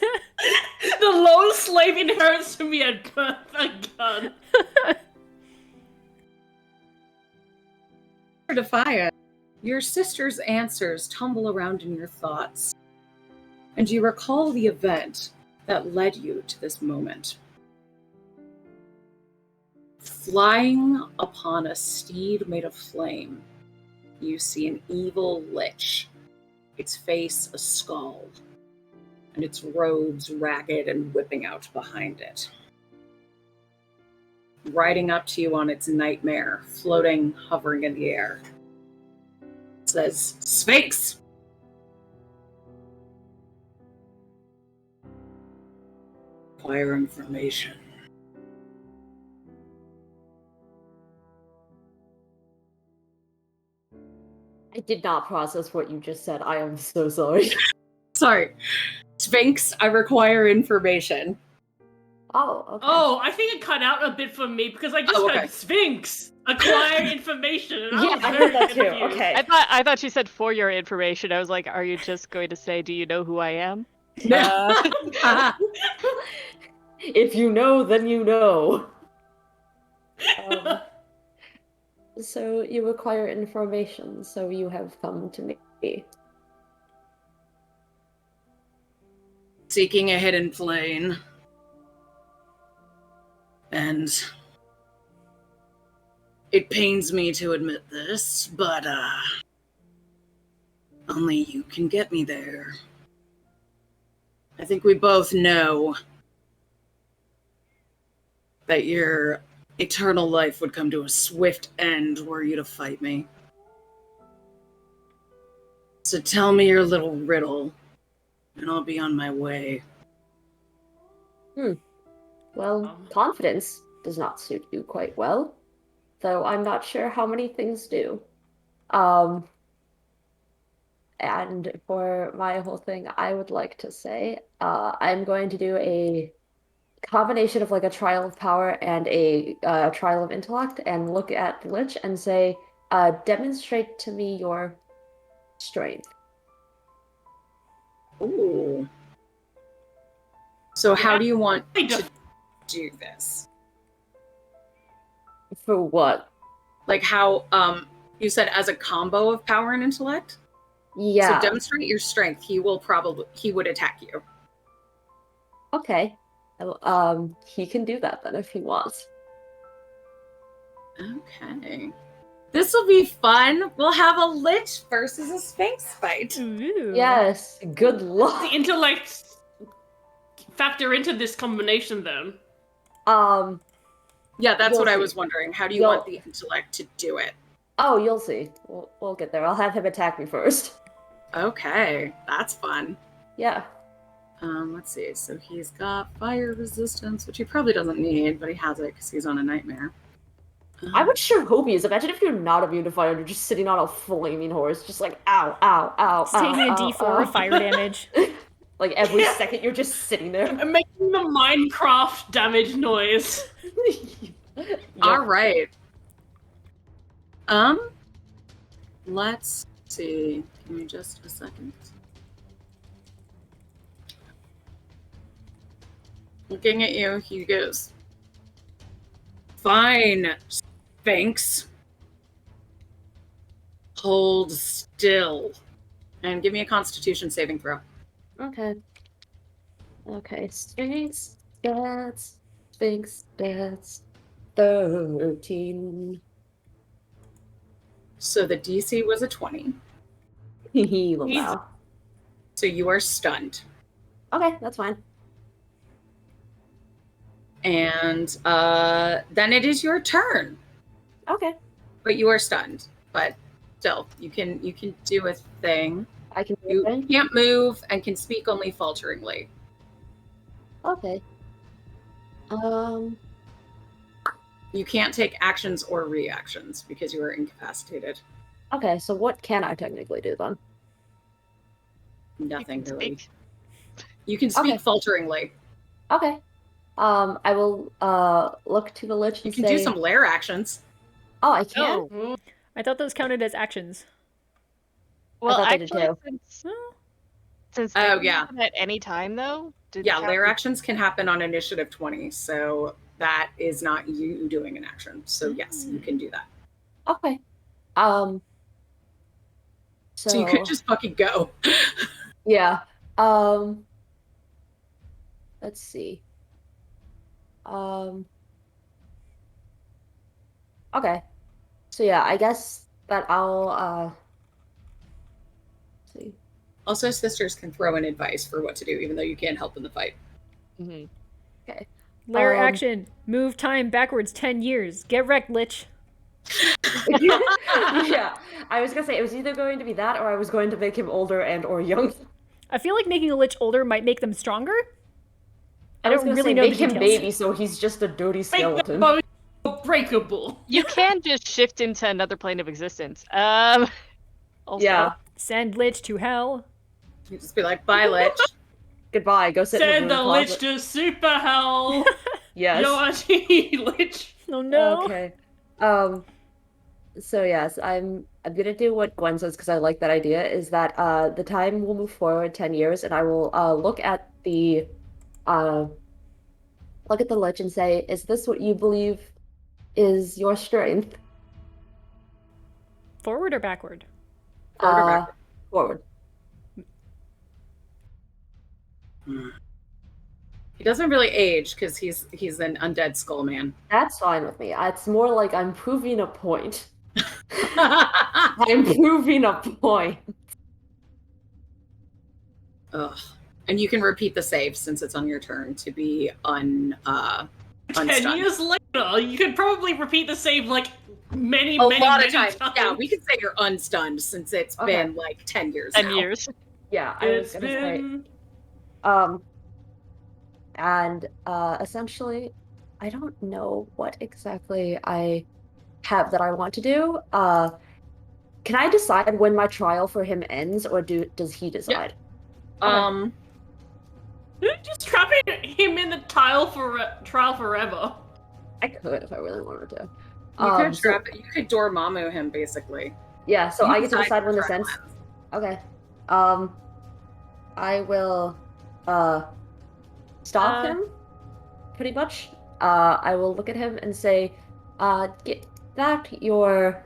The lone slave inherits from me a gun. Defiant, your sister's answers tumble around in your thoughts, and you recall the event that led you to this moment. Flying upon a steed made of flame, you see an evil lich, its face a skull, and its robes ragged and whipping out behind it. Riding up to you on its nightmare, floating, hovering in the air. It says, Sphinx! Acquire information. I did not process what you just said. I am so sorry. Sorry. Sphinx, I require information. Oh, okay. Oh, I think it cut out a bit for me because I just Oh, okay. heard Sphinx acquire information. And Yeah, was I very heard that too. confused. Okay. I thought she said for your information. I was like, are you just going to say, do you know who I am? If you know, then you know. So you require information, so you have come to me. Seeking a hidden plane. And it pains me to admit this, but only you can get me there. I think we both know that your eternal life would come to a swift end were you to fight me. So tell me your little riddle, and I'll be on my way. Well, confidence does not suit you quite well, though I'm not sure how many things do. And for my whole thing, I would like to say, I'm going to do a combination of like a trial of power and a trial of intellect, and look at the Lich and say, demonstrate to me your strength. Ooh. So how do you want to do this? For what? Like how, you said as a combo of power and intellect? Yeah. So demonstrate your strength. He would attack you. Okay. He can do that then if he wants. Okay. This will be fun. We'll have a Lich versus a Sphinx fight. Ooh. Yes, good luck. The intellect factor into this combination then. Yeah, that's You'll what I see. was wondering. How do you want the intellect to do it? Oh, you'll see. We'll get there. I'll have him attack me first. Okay, that's fun. Yeah. Let's see. So he's got fire resistance, which he probably doesn't need, but he has it because he's on a nightmare. I would sure hope he is. Imagine if you're not immune to fire and you're just sitting on a flaming horse, just like ow, ow, ow, Just ow, taking a ow, D4 ow. of fire damage. Like every second you're just sitting there. I'm making the Minecraft damage noise. Yep. All right. Let's see. Give me just a second. Looking at you, he goes, "Fine, Sphinx. Hold still." And give me a Constitution saving throw. Okay. Okay. Sphinx stats. Sphinx stats. 13. So the DC was a 20. Wow. So you are stunned. Okay, that's fine. And then it is your turn. Okay. But you are stunned. But still, you can do a thing. I can do You a thing? can't move and can speak only falteringly. Okay. You can't take actions or reactions because you are incapacitated. Okay, so what can I technically do then? Nothing You can really. speak. You can speak Okay. falteringly. Okay. I will look to the lich You and can say, do some lair actions. Oh, I can? Oh, I thought those counted as actions. well, thought they did actually, too. Well, since Oh, they can yeah. happen at any time, though. did Yeah, count lair as- actions can happen on initiative 20, so that is not you doing an action. So yes, you can do that. Okay. So you could just fucking go. Yeah. Let's see. Okay. So yeah, I guess that I'll see. Also, sisters can throw in advice for what to do, even though you can't help in the fight. Mhm. Okay. layer Um, action. Move time backwards 10 years. Get wrecked, lich. Yeah. I was gonna say it was either going to be that or I was going to make him older and or young. I feel like making a lich older might make them stronger. I was don't gonna really say, know make the him details. baby so he's just a dirty Make skeleton. them both breakable. You can just shift into another plane of existence. Also, Yeah. Send lich to hell. You just be like, bye, lich. Goodbye. Go sit in Send the the broom lich closet. to super hell. Yes. Yo, actually, lich. Oh no. Okay. So yes, I'm gonna do what Gwen says because I like that idea, is that the time will move forward 10 years and I will look at the lich and say, is this what you believe is your strength? Forward or backward? Forward or backward? Forward. He doesn't really age because he's an undead skull man. That's fine with me. It's more like I'm proving a point. I'm proving a point. Ugh. And you can repeat the save since it's on your turn to be 10 unstunned. years later, you could probably repeat the same like many, A many, lot many of times. times. Yeah, we could say you're unstunned since it's Okay. been like 10 years 10 now. years. Yeah, I was It's gonna say. been And essentially, I don't know what exactly I have that I want to do. Can I decide when my trial for him ends, or does he decide? just trapping him in the trial forever. I could if I really wanted to. You could so- trap it. You could Dormammu him basically. Yeah, so You I get to decide when the this ends. trial Okay. I will stop him, pretty much. I will look at him and say, that your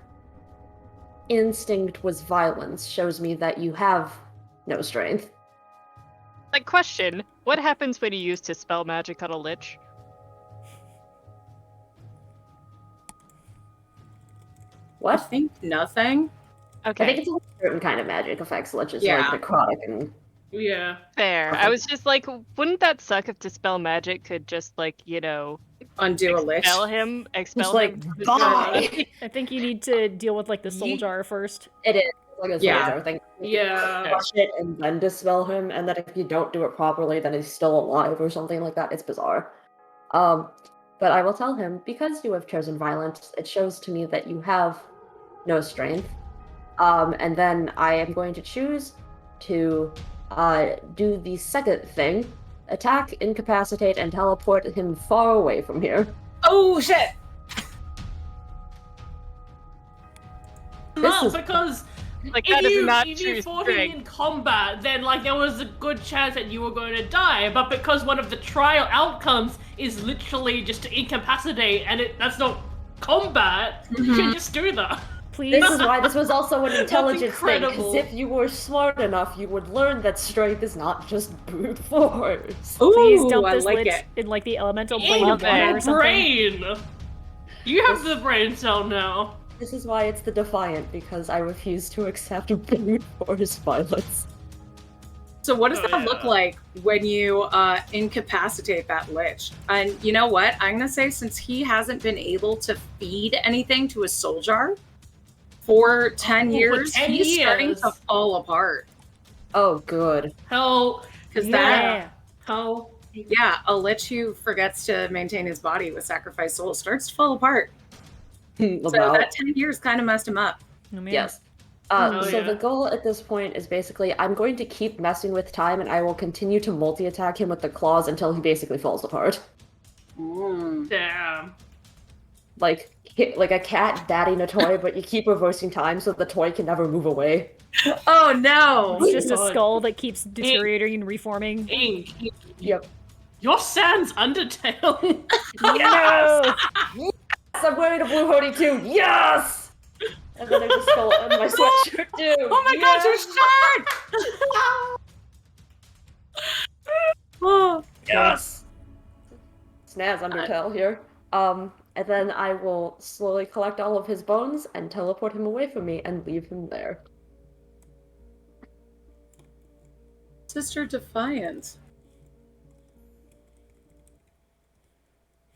instinct was violence shows me that you have no strength. Like, question: what happens when you use to spell magic on a lich? I What? think nothing. Okay, I think it's a certain kind of magic effects, such as Yeah. like necrotic and Yeah. fair. I was just like, wouldn't that suck if dispel magic could just like, Undo a lich. expel him? Expel just like him from his bye. I think you need to deal with like the soul Ye- jar first. It is like a Yeah. soldier thing. Yeah. Crush it and then dispel him, and that if you don't do it properly, then he's still alive or something like that. It's bizarre. But I will tell him, because you have chosen violence, it shows to me that you have no strength. And then I am going to choose to do the second thing: attack, incapacitate, and teleport him far away from here. Oh shit! Oh, This is because Like, that is not if true you fought him strength. in combat, then like there was a good chance that you were going to die. But because one of the trial outcomes is literally just to incapacitate, and that's not combat, you can just do that. Please. This is why this was also an intelligence thing, because incredible. if you were smart enough, you would learn that strength is not just brute force. Please Ooh, dump I this like lich it. in like the elemental plane of Love water it. or something. Brain. You have the brain cell now. This is why it's the Defiant, because I refuse to accept brute force violence. So what does Oh, that look yeah. like when you incapacitate that lich? And you know what? I'm going to say since he hasn't been able to feed anything to a soul jar for 10 Oh, for years, 10 he's starting to years. fall apart. Oh, good. How? Because Yeah. How? a lich who forgets to maintain his body with sacrificed souls starts to fall apart. So Wow. that 10 years kind of messed him up. Oh, man. Yes. Oh, So the yeah. goal at this point is basically I'm going to keep messing with time and I will continue to multi-attack him with the claws until he basically falls apart. Damn. Like a cat batting a toy, but you keep reversing time so the toy can never move away. Oh no! It's just a God. skull that keeps deteriorating and reforming. Ink. Yep. Your sans Undertale. No! Yes, I'm wearing a blue hoodie too. Yes. And then there's a skull on my sweatshirt too. Oh my god, your shirt! Oh. Yes. Snaz Undertale here. And then I will slowly collect all of his bones and teleport him away from me and leave him there. Sister Defiant.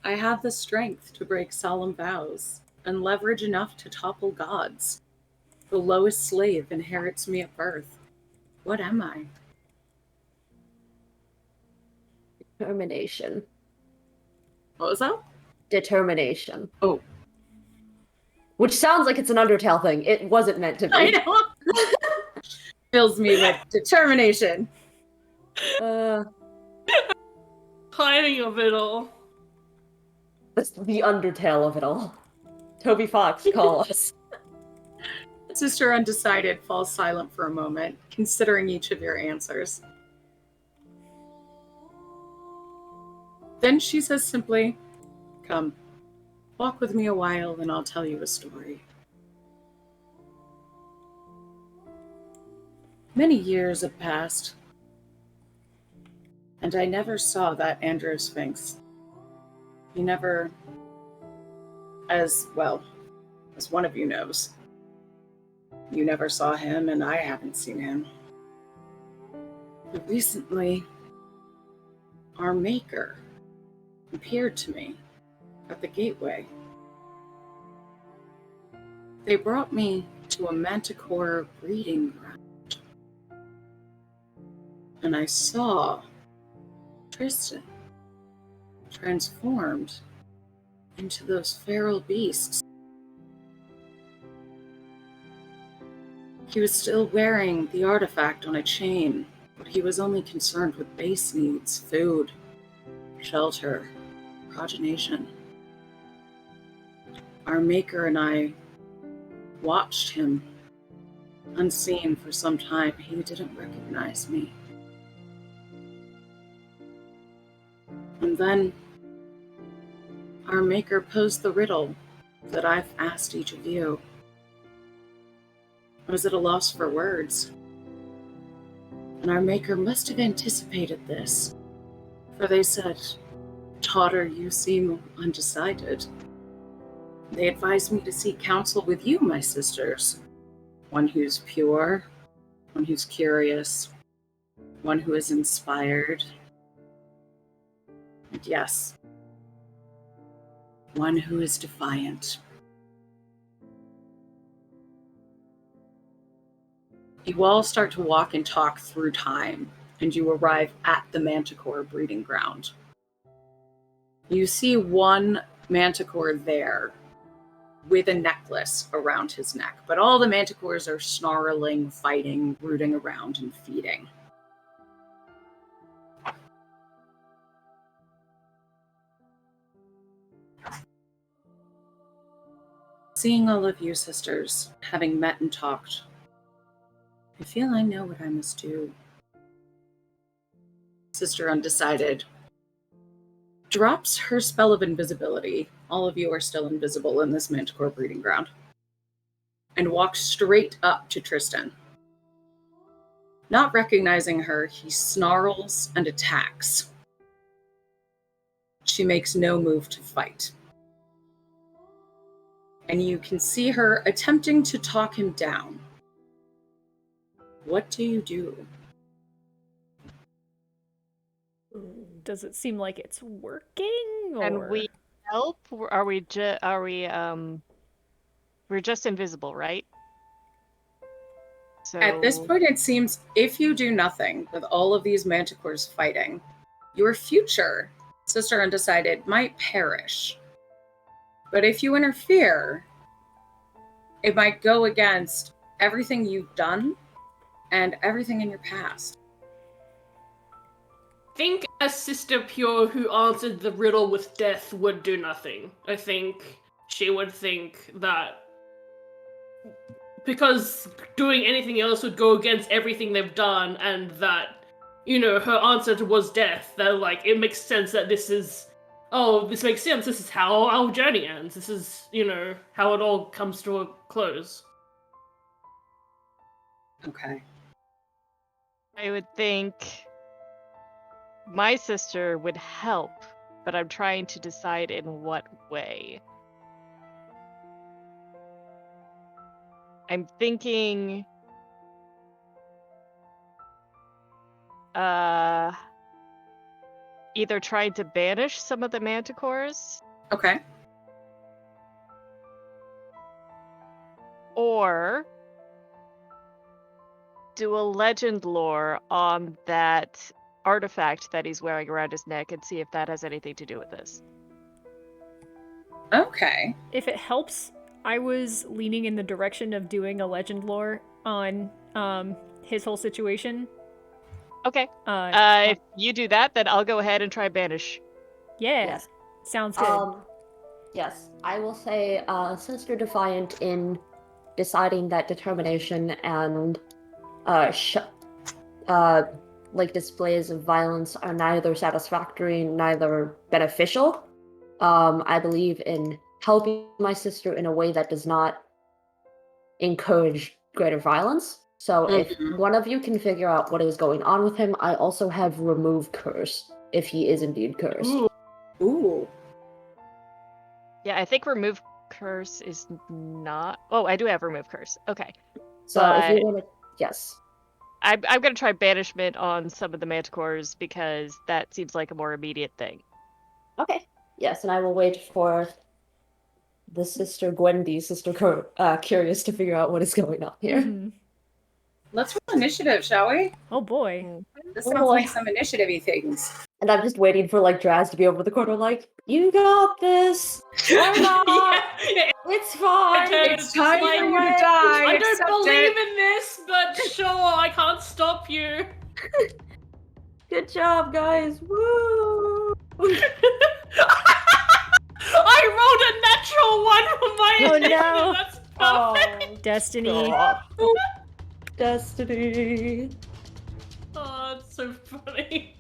I have the strength to break solemn vows and leverage enough to topple gods. The lowest slave inherits me at birth. What am I? Determination. What was that? Determination. Oh. Which sounds like it's an Undertale thing. It wasn't meant to be. I know. Fills me with determination. Timing of it all. That's the Undertale of it all. Toby Fox, call us. Sister Undecided falls silent for a moment, considering each of your answers. Then she says simply, "Come, walk with me a while and I'll tell you a story." Many years had passed, and I never saw that Andrew Sphinx. He never, as one of you knows, you never saw him and I haven't seen him. But recently, our maker appeared to me at the gateway. They brought me to a manticore breeding ground, and I saw Tristan transformed into those feral beasts. He was still wearing the artifact on a chain, but he was only concerned with base needs, food, shelter, progenation. Our maker and I watched him, unseen for some time. He didn't recognize me. And then our maker posed the riddle that I've asked each of you. I was at a loss for words. And our maker must have anticipated this, for they said, "Daughter, you seem undecided." They advised me to seek counsel with you, my sisters. One who's pure, one who's curious, one who is inspired. And yes, one who is defiant. You all start to walk and talk through time, and you arrive at the manticore breeding ground. You see one manticore there with a necklace around his neck, but all the manticores are snarling, fighting, rooting around, and feeding. Seeing all of you sisters, having met and talked, I feel I know what I must do. Sister Undecided drops her spell of invisibility. All of you are still invisible in this manticore breeding ground. And walks straight up to Tristan. Not recognizing her, he snarls and attacks. She makes no move to fight. And you can see her attempting to talk him down. What do you do? does it seem like it's working? Or... And we help? Are we we're just invisible, right? So At this point, it seems if you do nothing with all of these manticores fighting, your future, Sister Undecided, might perish. But if you interfere, it might go against everything you've done and everything in your past. Think a Sister Pure who answered the riddle with death would do nothing. I think she would think that because doing anything else would go against everything they've done, and that, you know, her answer was death, that, like, it makes sense that this makes sense, this is how our journey ends, this is, you know, how it all comes to a close. Okay. I would think my sister would help, but I'm trying to decide in what way. I'm thinking either trying to banish some of the manticores, Okay. or do a legend lore on that artifact that he's wearing around his neck and see if that has anything to do with this. Okay. If it helps, I was leaning in the direction of doing a legend lore on his whole situation. Okay. If you do that, then I'll go ahead and try banish. Yeah. Yes. Sounds good. Yes, I will say, Sister Defiant in deciding that determination and displays of violence are neither satisfactory, neither beneficial. I believe in helping my sister in a way that does not encourage greater violence. So if one of you can figure out what is going on with him, I also have remove curse, if he is indeed cursed. Ooh. Yeah, I think remove curse is not... Oh, I do have remove curse. Okay. So if you want to... Yes. I'm going to try banishment on some of the manticores because that seems like a more immediate thing. Okay. Yes, and I will wait for the Sister Gwendy, Curious, to figure out what is going on here. Mhm. Let's roll initiative, shall we? Oh boy. This sounds like some initiative-y things. And I'm just waiting for, Draz to be over the corner like, you got this! Why not? It's fine! It's time for you to die! I Accept don't believe it. in this, but sure, I can't stop you. Good job, guys! Woo! I rolled a natural one for my initiative. no. That's perfect. Destiny. Destiny. Oh, it's so funny.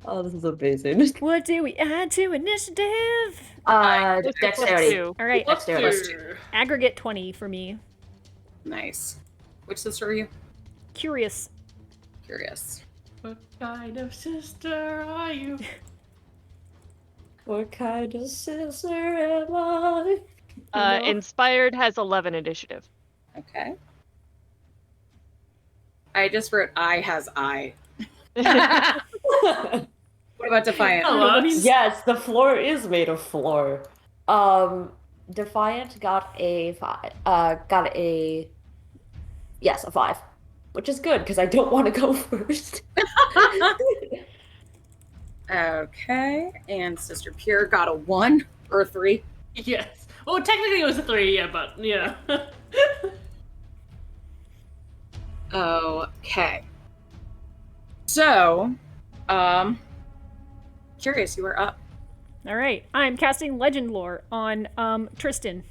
Oh, this is amazing. What do we add to initiative? Dexterity. Two. All right. Dexterity. Aggregate 20 for me. Nice. Which sister are you? Curious. Curious. What kind of sister are you? What kind of sister am I? Inspired has 11 initiative. Okay. I just wrote I has I. What about Defiant? Hello. Yes, the floor is made of floor. Defiant got a 5. A 5, which is good because I don't want to go first. Okay, and Sister Pure got a 1 or a 3. Yes. Well, technically it was a 3, yeah, but yeah. Okay. So, Curious, you are up. All right. I'm casting legend lore on Tristan.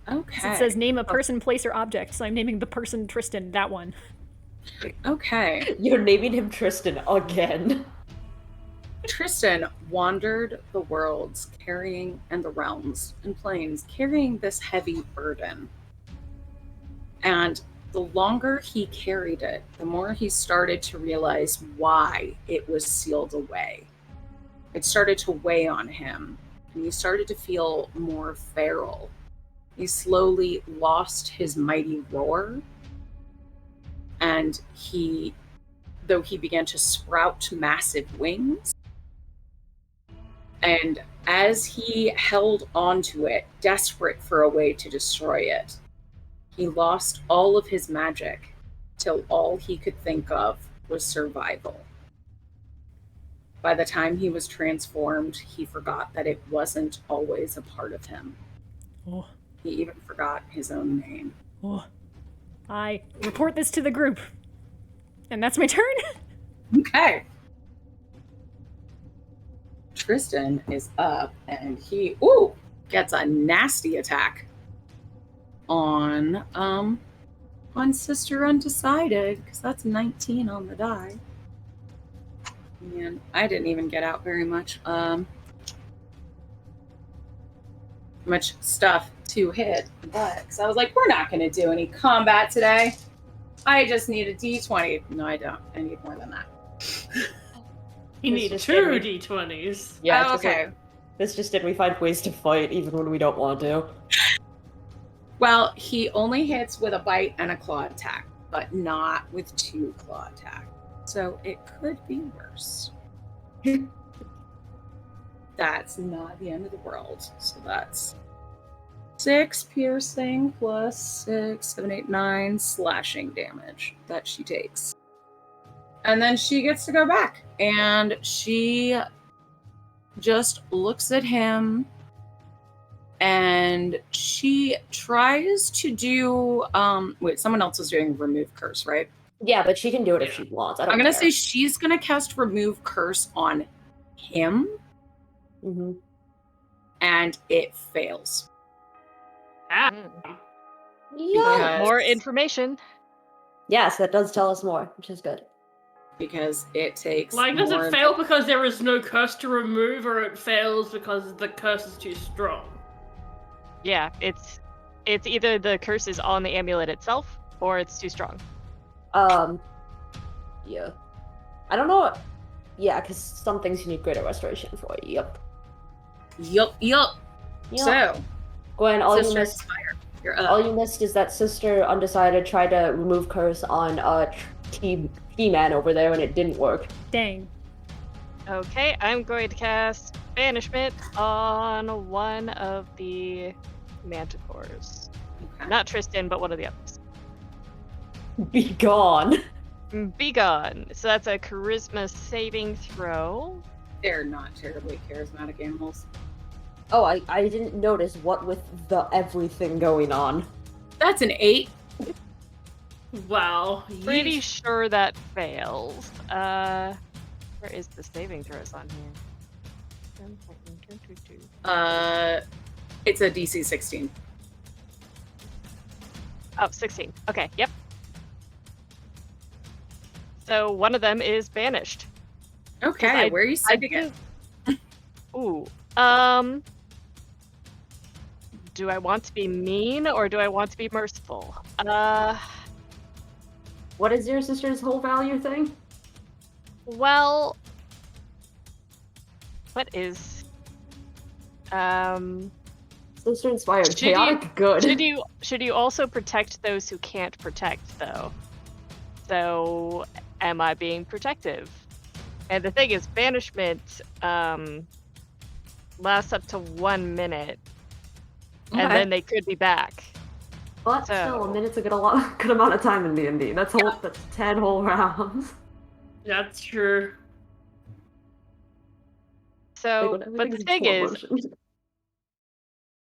Okay. So it says name a person, place, or object. So I'm naming the person Tristan, that one. Okay. You're naming him Tristan again. Tristan wandered the worlds and the realms and planes carrying this heavy burden. And the longer he carried it, the more he started to realize why it was sealed away. It started to weigh on him, and he started to feel more feral. He slowly lost his mighty roar, and though he began to sprout massive wings, And as he held onto it, desperate for a way to destroy it, he lost all of his magic till all he could think of was survival. By the time he was transformed, he forgot that it wasn't always a part of him. Oh. He even forgot his own name. Oh. I report this to the group. And that's my turn? Okay. Tristan is up, and he gets a nasty attack on Sister Undecided, because that's 19 on the die. And I didn't even get out very much stuff to hit, but because I was like, we're not going to do any combat today. I just need a d20. No, I don't. I need more than that. You need just 2 every- d20s. Yeah, Oh, it's just okay. like, this just did we find ways to fight even when we don't want to. Well, he only hits with a bite and a claw attack, but not with 2 claw attacks. So it could be worse. That's not the end of the world. So that's 6 piercing plus 6, 7, 8, 9 slashing damage that she takes. And then she gets to go back. And she just looks at him. And she tries to do... wait, someone else is doing Remove Curse, right? Yeah, but she can do it if she wants. I'm going to say she's going to cast Remove Curse on him. Mm-hmm. And it fails. Ah. Yeah. More information. Yes, that does tell us more, which is good. Because it takes Like, does more it fail because there is no curse to remove, or it fails because the curse is too strong? Yeah, it's either the curse is on the amulet itself, or it's too strong. Yeah. I don't know. Yeah, because some things you need greater restoration for. Yep. Yup. So, Gwen, all you Sister missed. Inspire, you're up. All you missed is that Sister Undecided tried to remove curse on T-Man over there, and it didn't work. Dang. Okay, I'm going to cast Banishment on one of the Manticores. Okay. Not Tristan, but one of the others. Be gone. Be gone. So that's a Charisma saving throw. They're not terribly charismatic animals. Oh, I didn't notice what with the everything going on. That's an 8. Wow. Pretty yeesh. sure that fails. Where is the saving throws on here? It's a DC 16. Oh, 16. Okay, yep. So one of them is banished. Okay, where are you sending it? Ooh. Do I want to be mean or do I want to be merciful? What is your sister's whole value thing? Well, what is Sister Inspired. Should you- Chaotic good. should you also protect those who can't protect though? So am I being protective? And the thing is, banishment lasts up to 1 minute, and then they could be back. But still, a minute's a good amount of time in D&D. That's 10 whole rounds. That's true. So, but the thing is,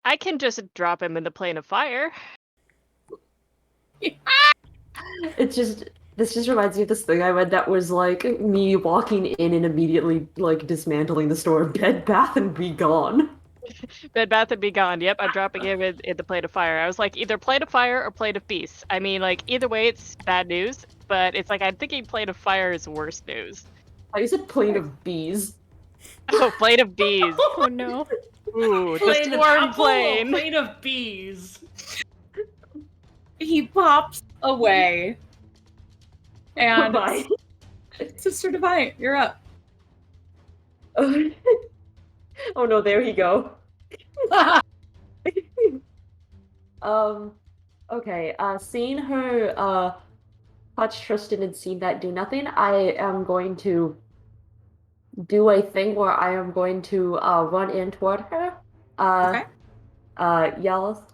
I can just drop him in the plane of fire. This just reminds me of this thing I read that was like me walking in and immediately like dismantling the store. Bed Bath and Be Gone. Bed Bath and Be Gone. Yep, I'm dropping him in the plate of fire. I was like, either plate of fire or plate of peace. I mean, like, either way, it's bad news, but it's like, I'm thinking plate of fire is worse news. I said plate of bees. Oh, plate of bees. Oh no. Ooh, the Plane of swarm apple or plane. plane of bees. He pops away. And Bye. Sister Divine, you're up. Oh no, there you go. Okay, seeing her, touch Tristan and seeing that do nothing, I am going to do a thing where I am going to run in toward her. Okay. Yell,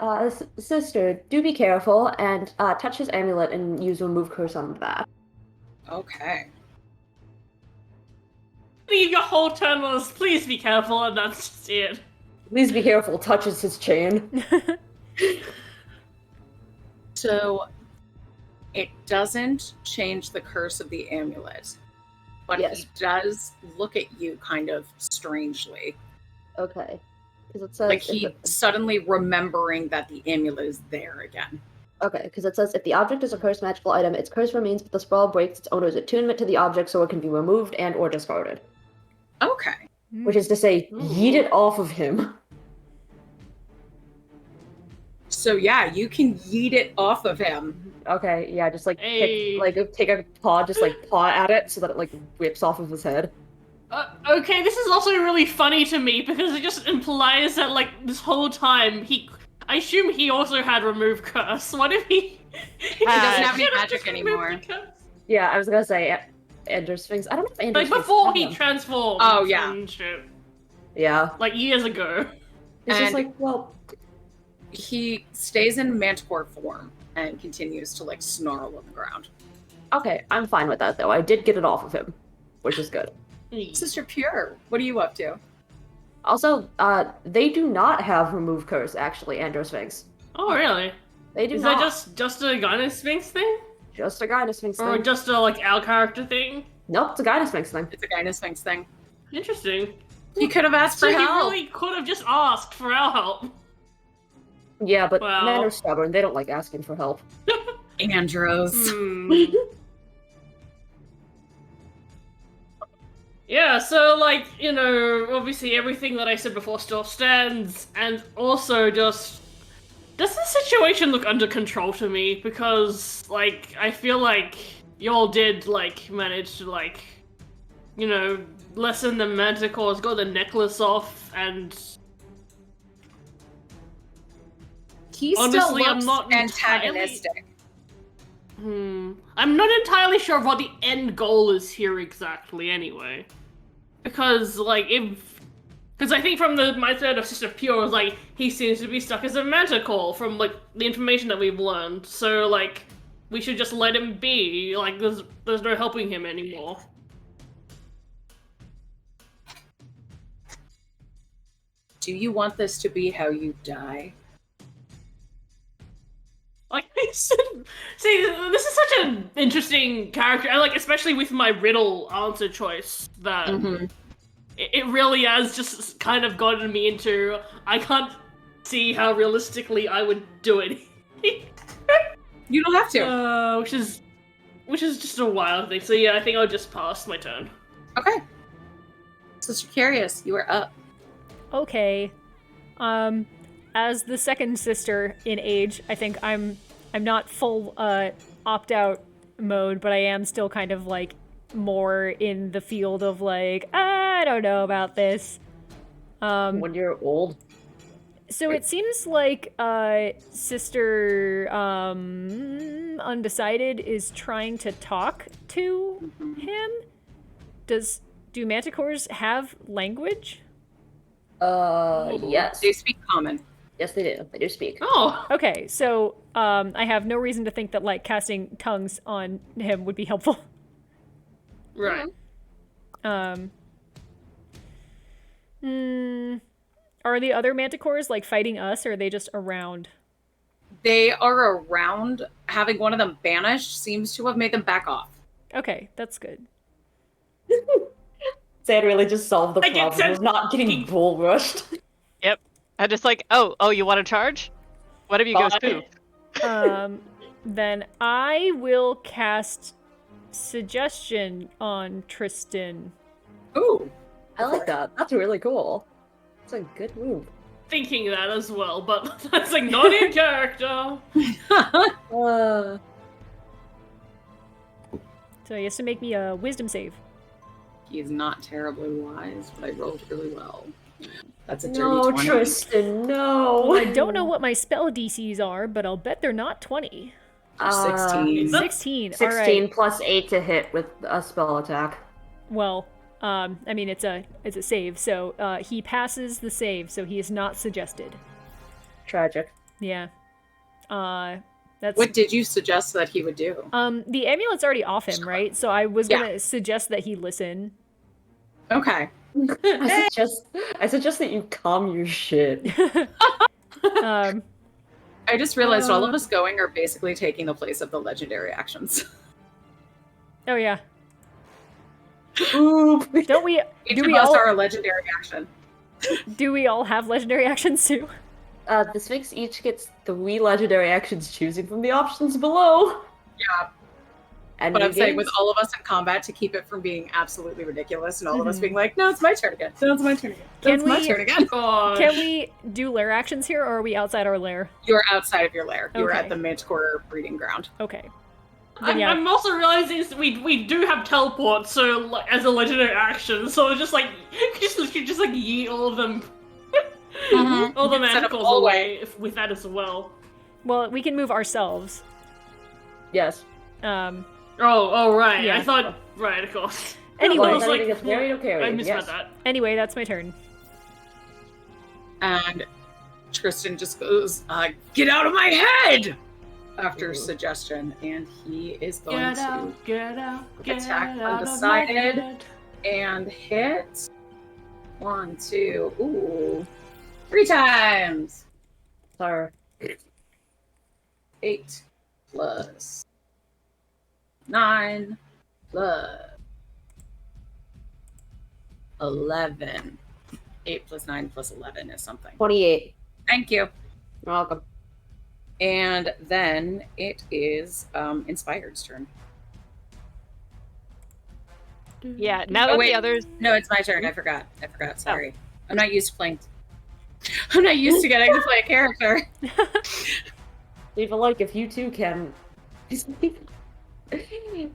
sister, do be careful, and touch his amulet and use remove curse on that. Okay. Leave your whole turn was please be careful, and that's just it. Please be careful, touches his chain. So it doesn't change the curse of the amulet, but Yes. he does look at you kind of strangely. Okay. Because it says Like he suddenly remembering that the amulet is there again. Okay, because it says if the object is a cursed magical item, its curse remains, but the spell breaks its owner's attunement to the object, so it can be removed and or discarded. Okay. Which is to say, yeet it off of him. So yeah, you can yeet it off of him. Okay, yeah, just like Hey. take a paw, just like paw at it so that it like whips off of his head. Okay, this is also really funny to me because it just implies that like this whole time I assume he also had remove curse. What if he He doesn't have any should've magic just removed anymore. the curse? Yeah, I was gonna say Ender Sphinx. I don't know if Ender Like Sphinx before had he one. transformed. Oh, yeah. and shit. Yeah. Like years ago. It's just And- like, well, He stays in manticore form and continues to like snarl on the ground. okay, I'm fine with that though. I did get it off of him, which is good. Sister Pure, what are you up to? Also, they do not have remove curse actually, Ender Sphinx. Oh really? They do Is not. that just a Gyno Sphinx thing? Just a Gyno Sphinx Or thing. just a like our character thing? Nope, it's a Gyno Sphinx thing. It's a Gyno Sphinx thing. Interesting. He could have asked So for he help. really could have just asked for our help. Yeah, but Well. men are stubborn. They don't like asking for help. Andros. Hmm. Yeah, so like, you know, obviously everything that I said before still stands, and also just does the situation look under control to me? Because like I feel like y'all did like manage to like, you know, lessen the manticores, got the necklace off, and He still Honestly, I'm looks not antagonistic. I'm not entirely sure what the end goal is here exactly, anyway. Because, like, because I think from my thread of Sister Pure was like, he seems to be stuck as a manticore from, like, the information that we've learned. So, like, we should just let him be. Like, there's no helping him anymore. Do you want this to be how you die? Like I said, see, this is such an interesting character, and like especially with my riddle answer choice, that it really has just kind of gotten me into. I can't see how realistically I would do it. You don't have to. Which is just a wild thing. So yeah, I think I'll just pass my turn. Okay. Sister Curious, you are up. Okay. As the second sister in age, I think I'm not full opt-out mode, but I am still kind of like more in the field of like, I don't know about this. When you're old. So it seems like Sister Undecided is trying to talk to him. Do manticores have language? Yes. They speak common. Yes, they do. They do speak. Oh, Okay, so I have no reason to think that like casting tongues on him would be helpful. right. Are the other manticores like fighting us, or are they just around? They are around. Having one of them banished seems to have made them back off. Okay, that's good. Zan really just solved the I get problem of not getting bull rushed. Yep. I'm just like, oh, you want to charge? What if you go Bye. spoof? Then I will cast Suggestion on Tristan. Ooh. I like that. That's really cool. It's a good move. Thinking that as well, but that's like not in character. So he has to make me a wisdom save. He's not terribly wise, but I rolled really well. That's a dirty No, 20. Tristan, no. Well, I don't know what my spell DCs are, but I'll bet they're not 20. 16. 16. 16 All right. plus 8 to hit with a spell attack. Well, I mean, it's a save, so he passes the save, so he is not suggested. Tragic. Yeah. That's What did you suggest that he would do? the amulet's already off him, right? So I was gonna suggest that he listen. Okay. I suggest that you calm your shit. Um, I just realized all of us going are basically taking the place of the legendary actions. oh yeah. Oop. Don't we? Each Do of we us all? are a legendary action. Do we all have legendary actions too? The Sphinx each gets 3 legendary actions choosing from the options below. Yeah. And But you I'm saying gain- with all of us in combat to keep it from being absolutely ridiculous and all of us being like, no, it's my turn again. No, it's my turn again. No, it's my turn again. God. Can we do lair actions here, or are we outside our lair? You're outside of your lair. You're Okay. at the Manticore breeding ground. Okay. I'm also realizing that we do have teleport, so like, as a legendary action, so just like just literally just like yeet all of them, all the You can set up manacles all away with that as well. Well, we can move ourselves. Yes. Oh right. Yeah. I thought right, of course. Anyway. I was Well, like, it's very okay. I misread Yes. that. Anyway, that's my turn. And Tristan just goes, get out of my head! After suggestion. And he is going Get to out, get out, get attack out of my undecided. head. and hit. 1, 2, ooh. 3 times! Sorry. 8 plus 9 plus 11. 8 plus 9 plus 11 is something. 28. Thank you. You're welcome. And then it is Inspired's turn. Yeah, now that wait. the others. No, it's my turn. I forgot. Sorry. I'm not used to playing. I'm not used to getting to play a character. Even like if you two can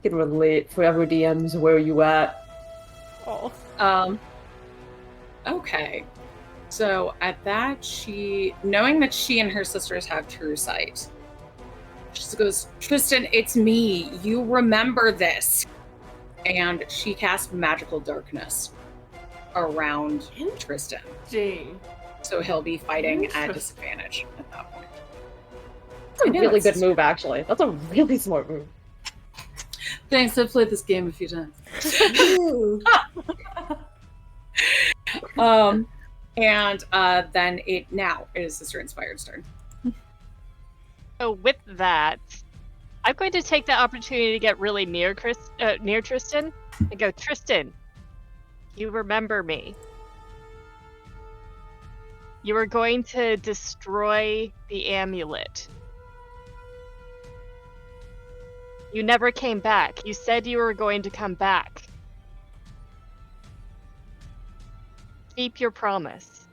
relate forever DMs, where you at? Oh. Okay. So at that, knowing that she and her sisters have true sight, she just goes, Tristan, it's me. You remember this. And she casts magical darkness around Tristan. Dang. So he'll be fighting at disadvantage at that point. That's a I know, really it's- good move, actually. That's a really smart move. Thanks, I've played this game a few times. And then it is Sister Inspired's turn. So with that, I'm going to take the opportunity to get really near Tristan and go, Tristan, you remember me. You were going to destroy the amulet. You never came back. You said you were going to come back. Keep your promise.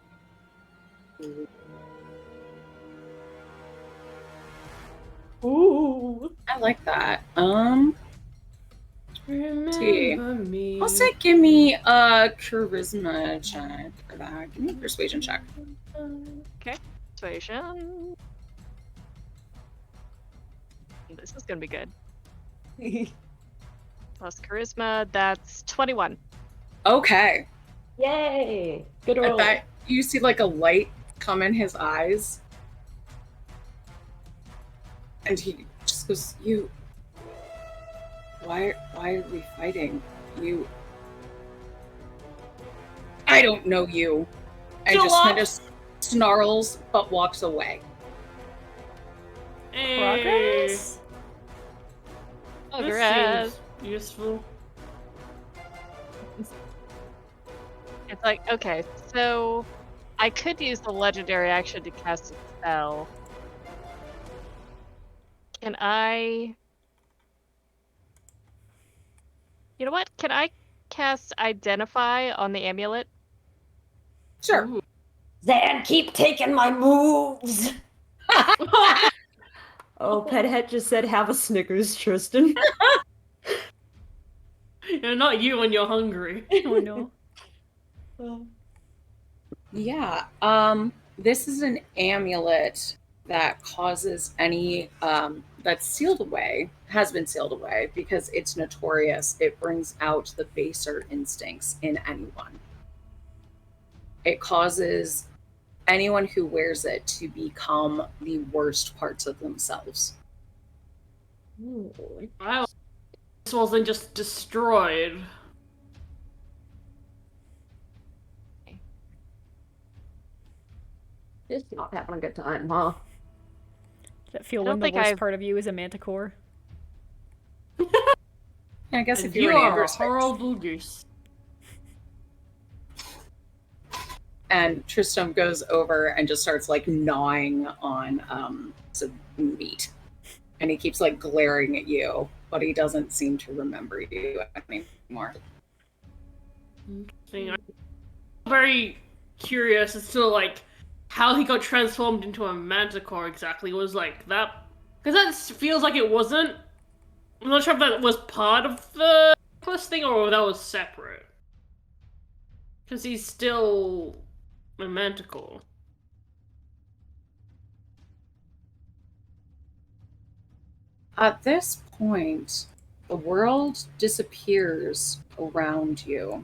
Ooh. I like that. Remember me. I'll say give me a charisma check for that. Give me a persuasion check. Persuasion. This is gonna be good. Plus charisma, that's 21. Okay. Yay! Good At roll. that, you see like a light come in his eyes. And he just goes, why are we fighting? I don't know you. And Chill just out. kind of snarls but walks away. Hey, Progress? Progress. This seems useful. It's like, okay, so I could use the legendary action to cast a spell. Can I... You know what? Can I cast Identify on the amulet? Sure. Ooh. Zan, keep taking my moves! Oh, Pethead just said, have a Snickers, Tristan. Yeah, not you when you're hungry. Oh no. Yeah. This is an amulet that causes any that's sealed away has been sealed away because it's notorious. It brings out the baser instincts in anyone. It causes anyone who wears it to become the worst parts of themselves. Ooh. Wow. This wasn't just destroyed. Just not having a good time, huh? Does that feel I when don't the think worst I've- part of you is a manticore? I guess if And you were you an are a Andrew's face. horrible goose. And Tristram goes over and just starts like gnawing on some meat. And he keeps like glaring at you, but he doesn't seem to remember you anymore. Interesting. I'm very curious as to like how he got transformed into a manticore exactly. Was like that because that feels like it wasn't. I'm not sure if that was part of the quest thing or that was separate. Because he's still a manticore. At this point, the world disappears around you,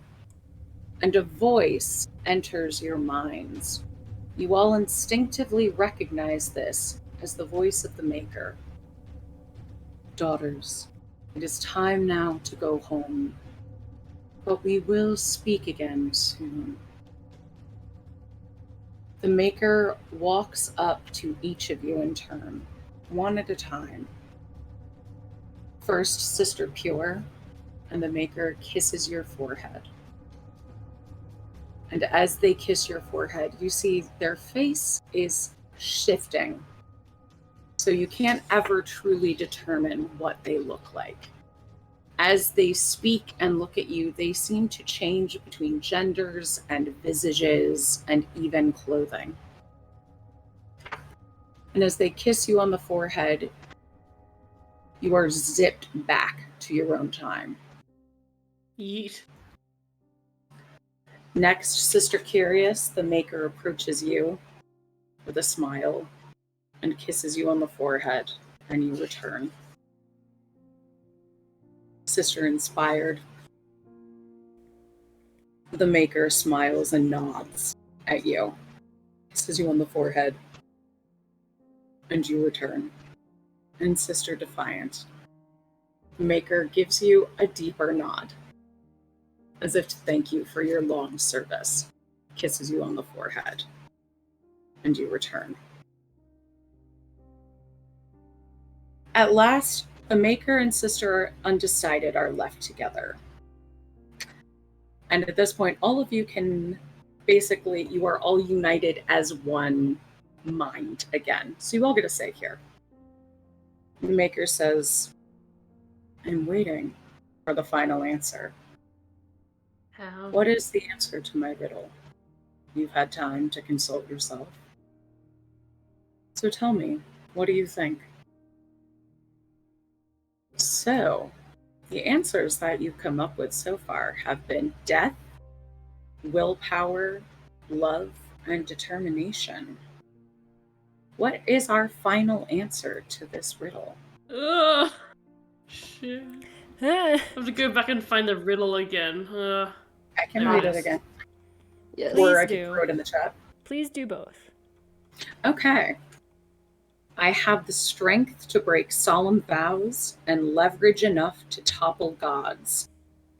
and a voice enters your minds. You all instinctively recognize this as the voice of the Maker. Daughters, it is time now to go home, but we will speak again soon. The Maker walks up to each of you in turn, one at a time. First, Sister Pure, and the Maker kisses your forehead. And as they kiss your forehead, you see their face is shifting. So you can't ever truly determine what they look like. As they speak and look at you, they seem to change between genders and visages and even clothing. And as they kiss you on the forehead, you are zipped back to your own time. Yeet. Next, Sister Curious, the Maker approaches you with a smile and kisses you on the forehead, and you return. Sister Inspired, the Maker smiles and nods at you, kisses you on the forehead, and you return. And Sister Defiant, the Maker gives you a deeper nod, as if to thank you for your long service, kisses you on the forehead, and you return. At last, the Maker and Sister Undecided are left together. And at this point, all of you can basically, you are all united as one mind again. So you all get a say here. The Maker says, I'm waiting for the final answer. How? What is the answer to my riddle? You've had time to consult yourself. So tell me, what do you think? So, the answers that you've come up with so far have been death, willpower, love, and determination. What is our final answer to this riddle? Ugh. Shit. I have to go back and find the riddle again. I can There read it it is. again. Yes. Please Or I do. can throw it in the chat. Please do both. Okay. I have the strength to break solemn vows and leverage enough to topple gods.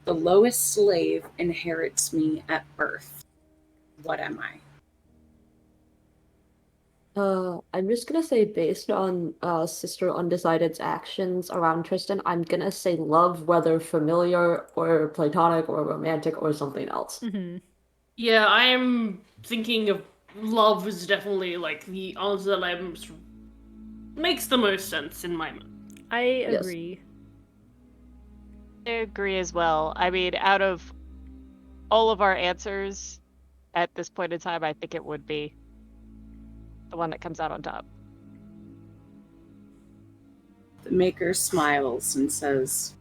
The lowest slave inherits me at birth. What am I? I'm just gonna say based on Sister Undecided's actions around Tristan, I'm gonna say love, whether familiar or platonic or romantic or something else. Mm-hmm. Yeah, I'm thinking of love is definitely like the answer that makes the most sense in my mind. I Yes. agree. I agree as well. I mean, out of all of our answers at this point in time, I think it would be the one that comes out on top. The Maker smiles and says,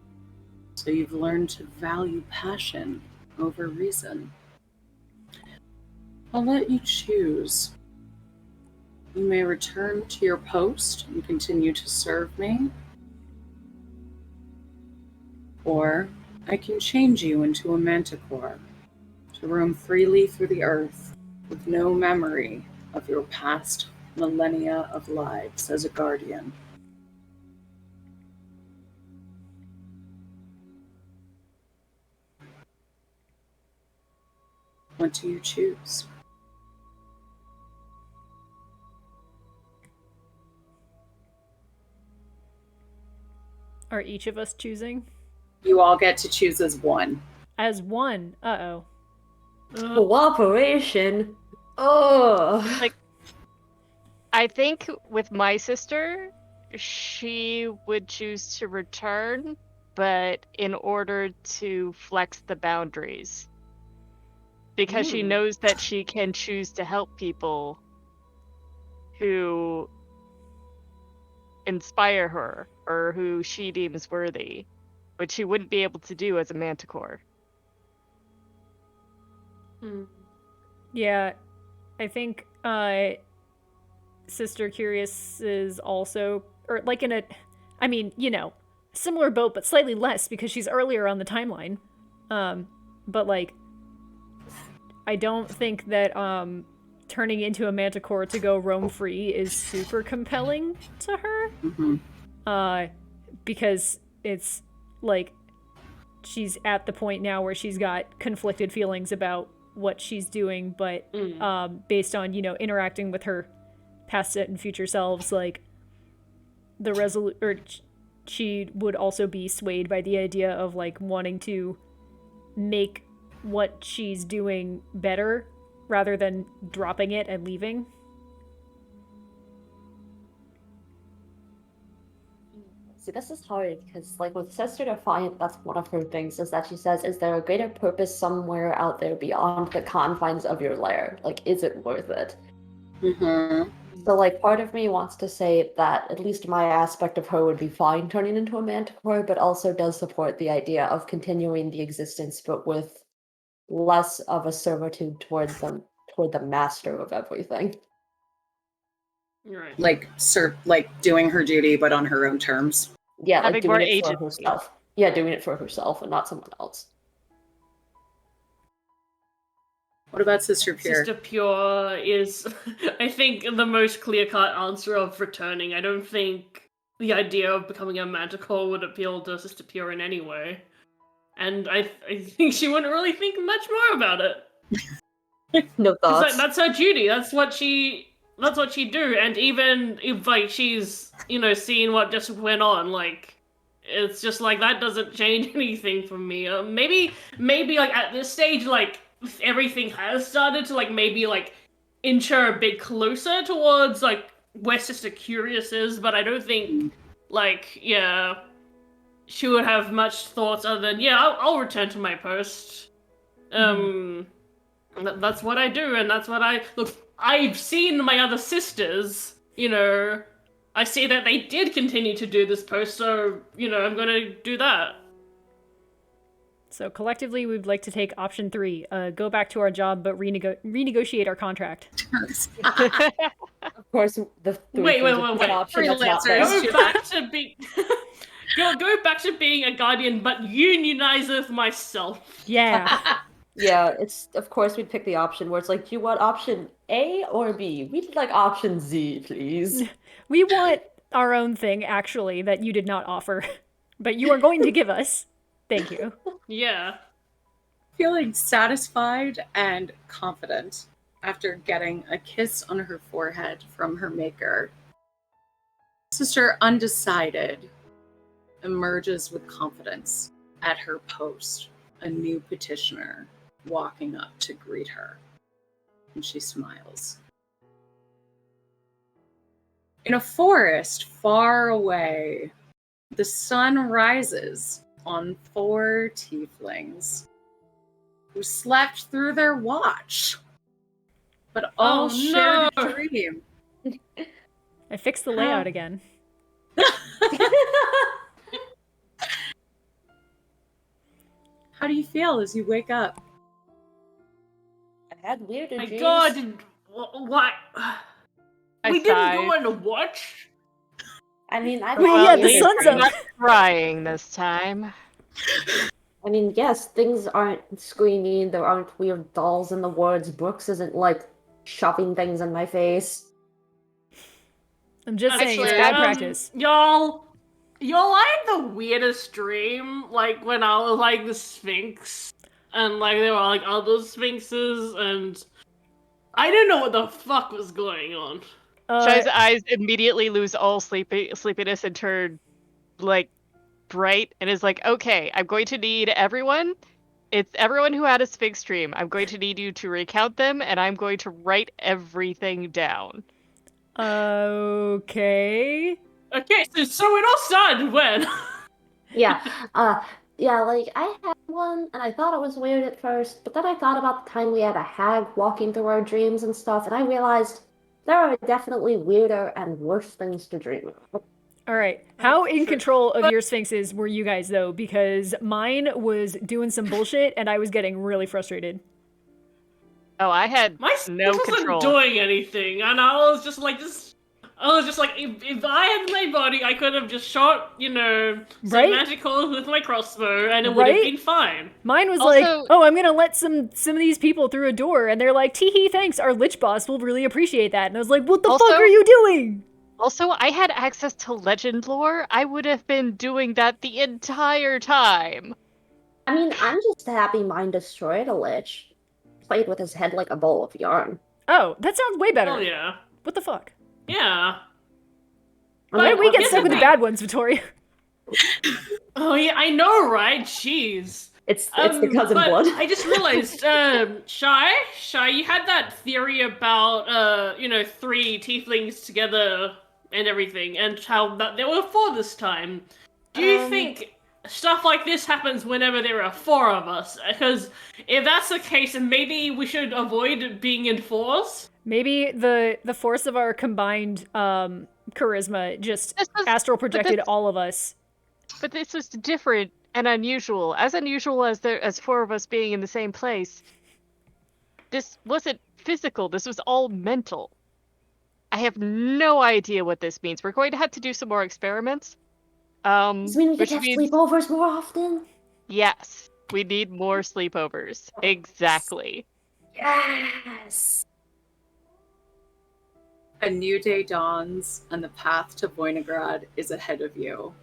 so you've learned to value passion over reason. I'll let you choose. You may return to your post and continue to serve me, Or I can change you into a manticore to roam freely through the earth with no memory of your past millennia of lives as a guardian. What do you choose? Are each of us choosing? You all get to choose as one. As one. Uh-oh. Cooperation? Oh. Like, I think with my sister, she would choose to return, but in order to flex the boundaries. Because she knows that she can choose to help people who inspire her or who she deems worthy, which she wouldn't be able to do as a manticore. Yeah, I think Sister Curious is also, or like in a, I mean, you know, similar boat, but slightly less because she's earlier on the timeline. But like, I don't think that turning into a manticore to go roam free is super compelling to her. Because it's like she's at the point now where she's got conflicted feelings about what she's doing, but based on, you know, interacting with her past and future selves, like she would also be swayed by the idea of like wanting to make what she's doing better rather than dropping it and leaving. See, this is hard because, like, with Sister Defiant, that's one of her things, is that she says, is there a greater purpose somewhere out there beyond the confines of your lair? Like, is it worth it? So, like, part of me wants to say that at least my aspect of her would be fine turning into a manticore, but also does support the idea of continuing the existence, but with less of a servitude toward the master of everything. Right. Like doing her duty, but on her own terms. Yeah, like Having doing more it for agency. herself. Yeah, doing it for herself and not someone else. What about Sister Pure? Sister Pure is, I think, the most clear-cut answer of returning. I don't think the idea of becoming a manticore would appeal to Sister Pure in any way. And I think she wouldn't really think much more about it. No thoughts. That's her duty. That's what she do. And even if like she's, you know, seeing what just went on, like it's just like that doesn't change anything for me. Maybe like at this stage, like everything has started to like maybe like inch her a bit closer towards like where Sister Curious is, but I don't think like she would have much thoughts other than I'll return to my post. That's what I do, and that's what I've seen my other sisters, you know, I see that they did continue to do this post, so, you know, I'm gonna do that. So collectively, we'd like to take option 3, go back to our job, but renegotiate our contract. Of course, the Wait. option that's not there. Go back to being... go back to being a guardian, but unionize with myself. Yeah. Yeah, it's of course we'd pick the option where it's like, do you want option A or B? We'd like option Z, please. We want our own thing, actually, that you did not offer, but you are going to give us. Thank you. Yeah. Feeling satisfied and confident after getting a kiss on her forehead from her maker, Sister Undecided emerges with confidence at her post, a new petitioner walking up to greet her, and she smiles. In a forest far away, the sun rises on 4 tieflings who slept through their watch, but all shared a dream. I fixed the layout again. How do you feel as you wake up? I had weird My dreams. god, what? We didn't go on a watch? I mean, I Well, thought yeah, the you- sun's up. Not crying this time. I mean, yes, things aren't screaming, there aren't weird dolls in the woods, Brooks isn't, like, shoving things in my face. I'm just That's saying, it's true. bad practice. Y'all, I had the weirdest dream, like, when I was, like, the Sphinx, and, like, there were, like, other Sphinxes, and I didn't know what the fuck was going on. Shy's eyes immediately lose all sleepiness and turn, like, bright, and is like, okay, I'm going to need everyone. It's everyone who had a Sphinx dream. I'm going to need you to recount them, and I'm going to write everything down. Okay. Okay, so it all started when? Yeah, yeah, like, I had one, and I thought it was weird at first, but then I thought about the time we had a hag walking through our dreams and stuff, and I realized there are definitely weirder and worse things to dream of. All right. How That's in true. control of your sphinxes were you guys though? Because mine was doing some bullshit and I was getting really frustrated. Oh, I had My no Sphinx wasn't control. doing anything, and I was just like, if I had my body, I could have just shot, some Right? magical with my crossbow, and it would have Right? been fine. Mine was Also- like, oh, I'm gonna let some of these people through a door, and they're like, tee hee, thanks, our lich boss will really appreciate that. And I was like, what the Also- fuck are you doing? Also, I had access to legend lore. I would have been doing that the entire time. I mean, I'm just happy mine destroyed a lich. Played with his head like a bowl of yarn. Oh, that sounds way better. Oh yeah, What the fuck? yeah. Why did we get here's stuck the with the thing. bad ones, Victoria? Oh yeah, I know, right? Jeez. It's the cousin but blood. I just realized, Shy, you had that theory about, 3 tieflings together and everything, and how there were 4 this time. Do you think stuff like this happens whenever there are 4 of us? Because if that's the case, then maybe we should avoid being in 4s? Maybe the force of our combined charisma just This was- astral projected this- all of us. But this was different and unusual. As unusual as 4 of us being in the same place. This wasn't physical. This was all mental. I have no idea what this means. We're going to have to do some more experiments. Does it mean we get Which to have means sleepovers more often? yes, we need more sleepovers. Exactly. Yes! A new day dawns, and the path to Voinigrad is ahead of you.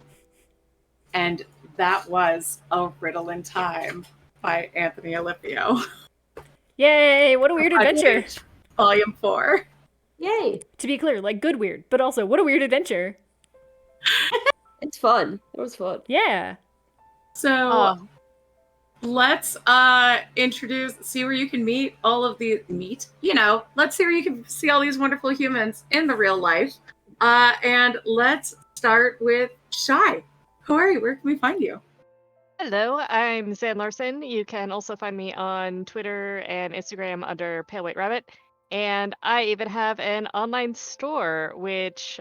And that was A Riddle in Time by Anthony Alipio. Yay! What a weird adventure. Uncaged, Volume 4. Yay! To be clear, like good weird, but also what a weird adventure. It's fun. It was fun. Yeah. So let's see where you can meet all of the let's see where you can see all these wonderful humans in the real life. And let's start with Shy. Who are you? Where can we find you? Hello, I'm Zan Larson. You can also find me on Twitter and Instagram under Pale White Rabbit. And I even have an online store which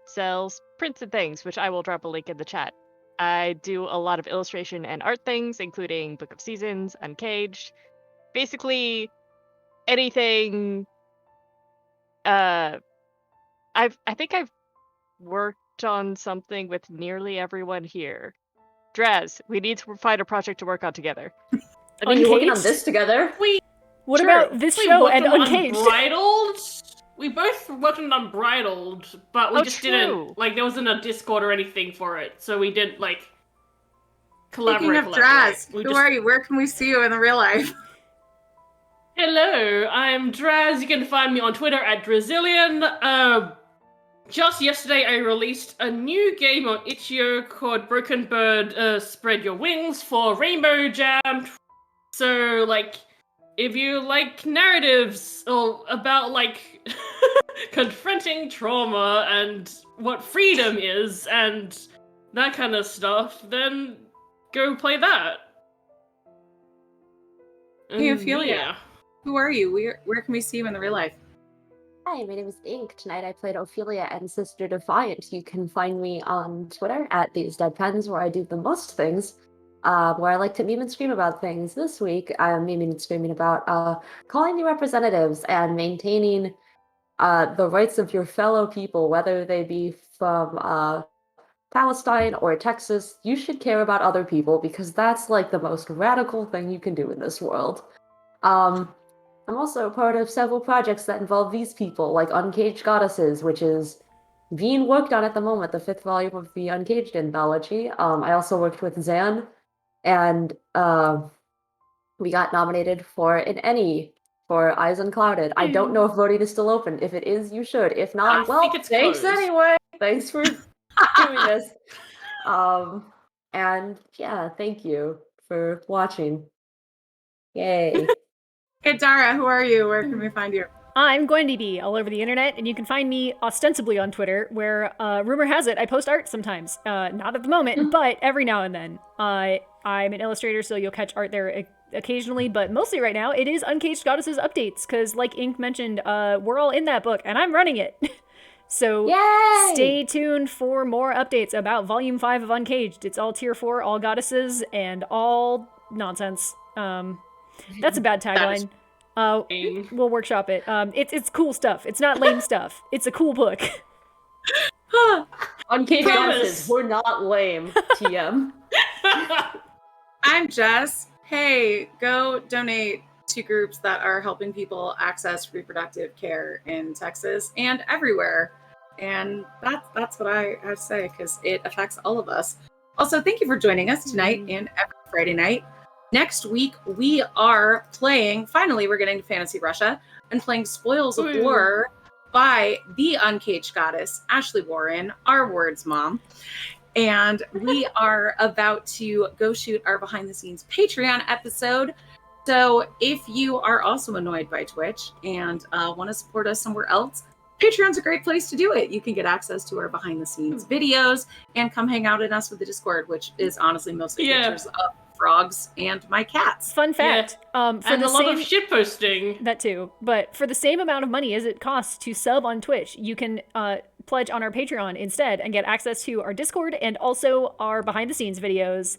sells prints and things, which I will drop a link in the chat. I do a lot of illustration and art things, including Book of Seasons, Uncaged, basically anything. I think I've worked on something with nearly everyone here. Draz, we need to find a project to work on together. I mean, you're working on Uncaged? this together? What Sure. about this We show worked and on Uncaged? Unbridled. We both worked on Unbridled, but we Oh, just true. didn't, there wasn't a Discord or anything for it, so we didn't, collaborate. Speaking of Draz, We who just- are you? Where can we see you in the real life? Hello, I'm Draz. You can find me on Twitter at Drazillion. Just yesterday, I released a new game on itch.io called Broken Bird Spread Your Wings for Rainbow Jam. So, if you like narratives or about, confronting trauma and what freedom is and that kind of stuff, then go play that. Hey, Ophelia. Yeah. Who are you? Where can we see you in the real life? Hi, my name is Ink. Tonight I played Ophelia and Sister Defiant. You can find me on Twitter at These Dead Pens, where I do the most things, where I like to meme and scream about things. This week, I'm memeing and screaming about calling new representatives and maintaining the rights of your fellow people, whether they be from Palestine or Texas, you should care about other people because that's like the most radical thing you can do in this world. I'm also a part of several projects that involve these people, like Uncaged Goddesses, which is being worked on at the moment, the 5th volume of the Uncaged Anthology. I also worked with Zan, and we got nominated for an Emmy for Eyes Unclouded. I don't know if voting is still open. If it is, you should. If not, I well, think it's thanks closed. anyway. Thanks for doing this. And yeah, thank you for watching. Yay. Hey, Dara, who are you? Where can we find you? I'm going to be all over the internet, and you can find me ostensibly on Twitter, where rumor has it I post art sometimes. Not at the moment, but every now and then. I'm an illustrator, so you'll catch art there occasionally, but mostly right now it is Uncaged Goddesses updates, because like Ink mentioned, we're all in that book, and I'm running it. So Yay! stay tuned for more updates about Volume 5 of Uncaged. It's all Tier 4, all goddesses, and all nonsense. That's a bad tagline. We'll workshop it. It's cool stuff. It's not lame stuff. It's a cool book. Uncaged Promise. Goddesses, we're not lame, TM. I'm Jess. Hey, go donate to groups that are helping people access reproductive care in Texas and everywhere. And that's what I have to say, because it affects all of us. Also, thank you for joining us tonight and every Friday night. Next week, we are playing, finally, we're getting to Fantasy Russia, and playing Spoils of War by the Uncaged Goddess, Ashley Warren, our words mom. And we are about to go shoot our behind the scenes Patreon episode. So if you are also annoyed by Twitch and want to support us somewhere else, Patreon's a great place to do it. You can get access to our behind the scenes videos and come hang out in us with the Discord, which is honestly mostly pictures of frogs and my cats. Fun fact. For and the a lot same of shitposting. that too, but for the same amount of money as it costs to sub on Twitch, you can pledge on our Patreon instead and get access to our Discord and also our behind the scenes videos.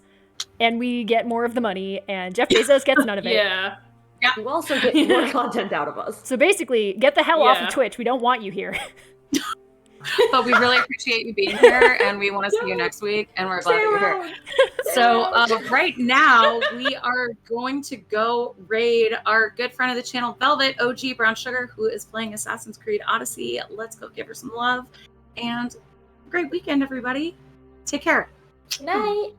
And we get more of the money, and Jeff Bezos gets none of it. Yeah. You also get more content out of us. So basically, get the hell off Yeah. of Twitch. We don't want you here. But we really appreciate you being here, and we want to see you next week, and we're glad that you're here. So right now, we are going to go raid our good friend of the channel, Velvet OG Brown Sugar, who is playing Assassin's Creed Odyssey. Let's go give her some love, and great weekend, everybody. Take care. Night.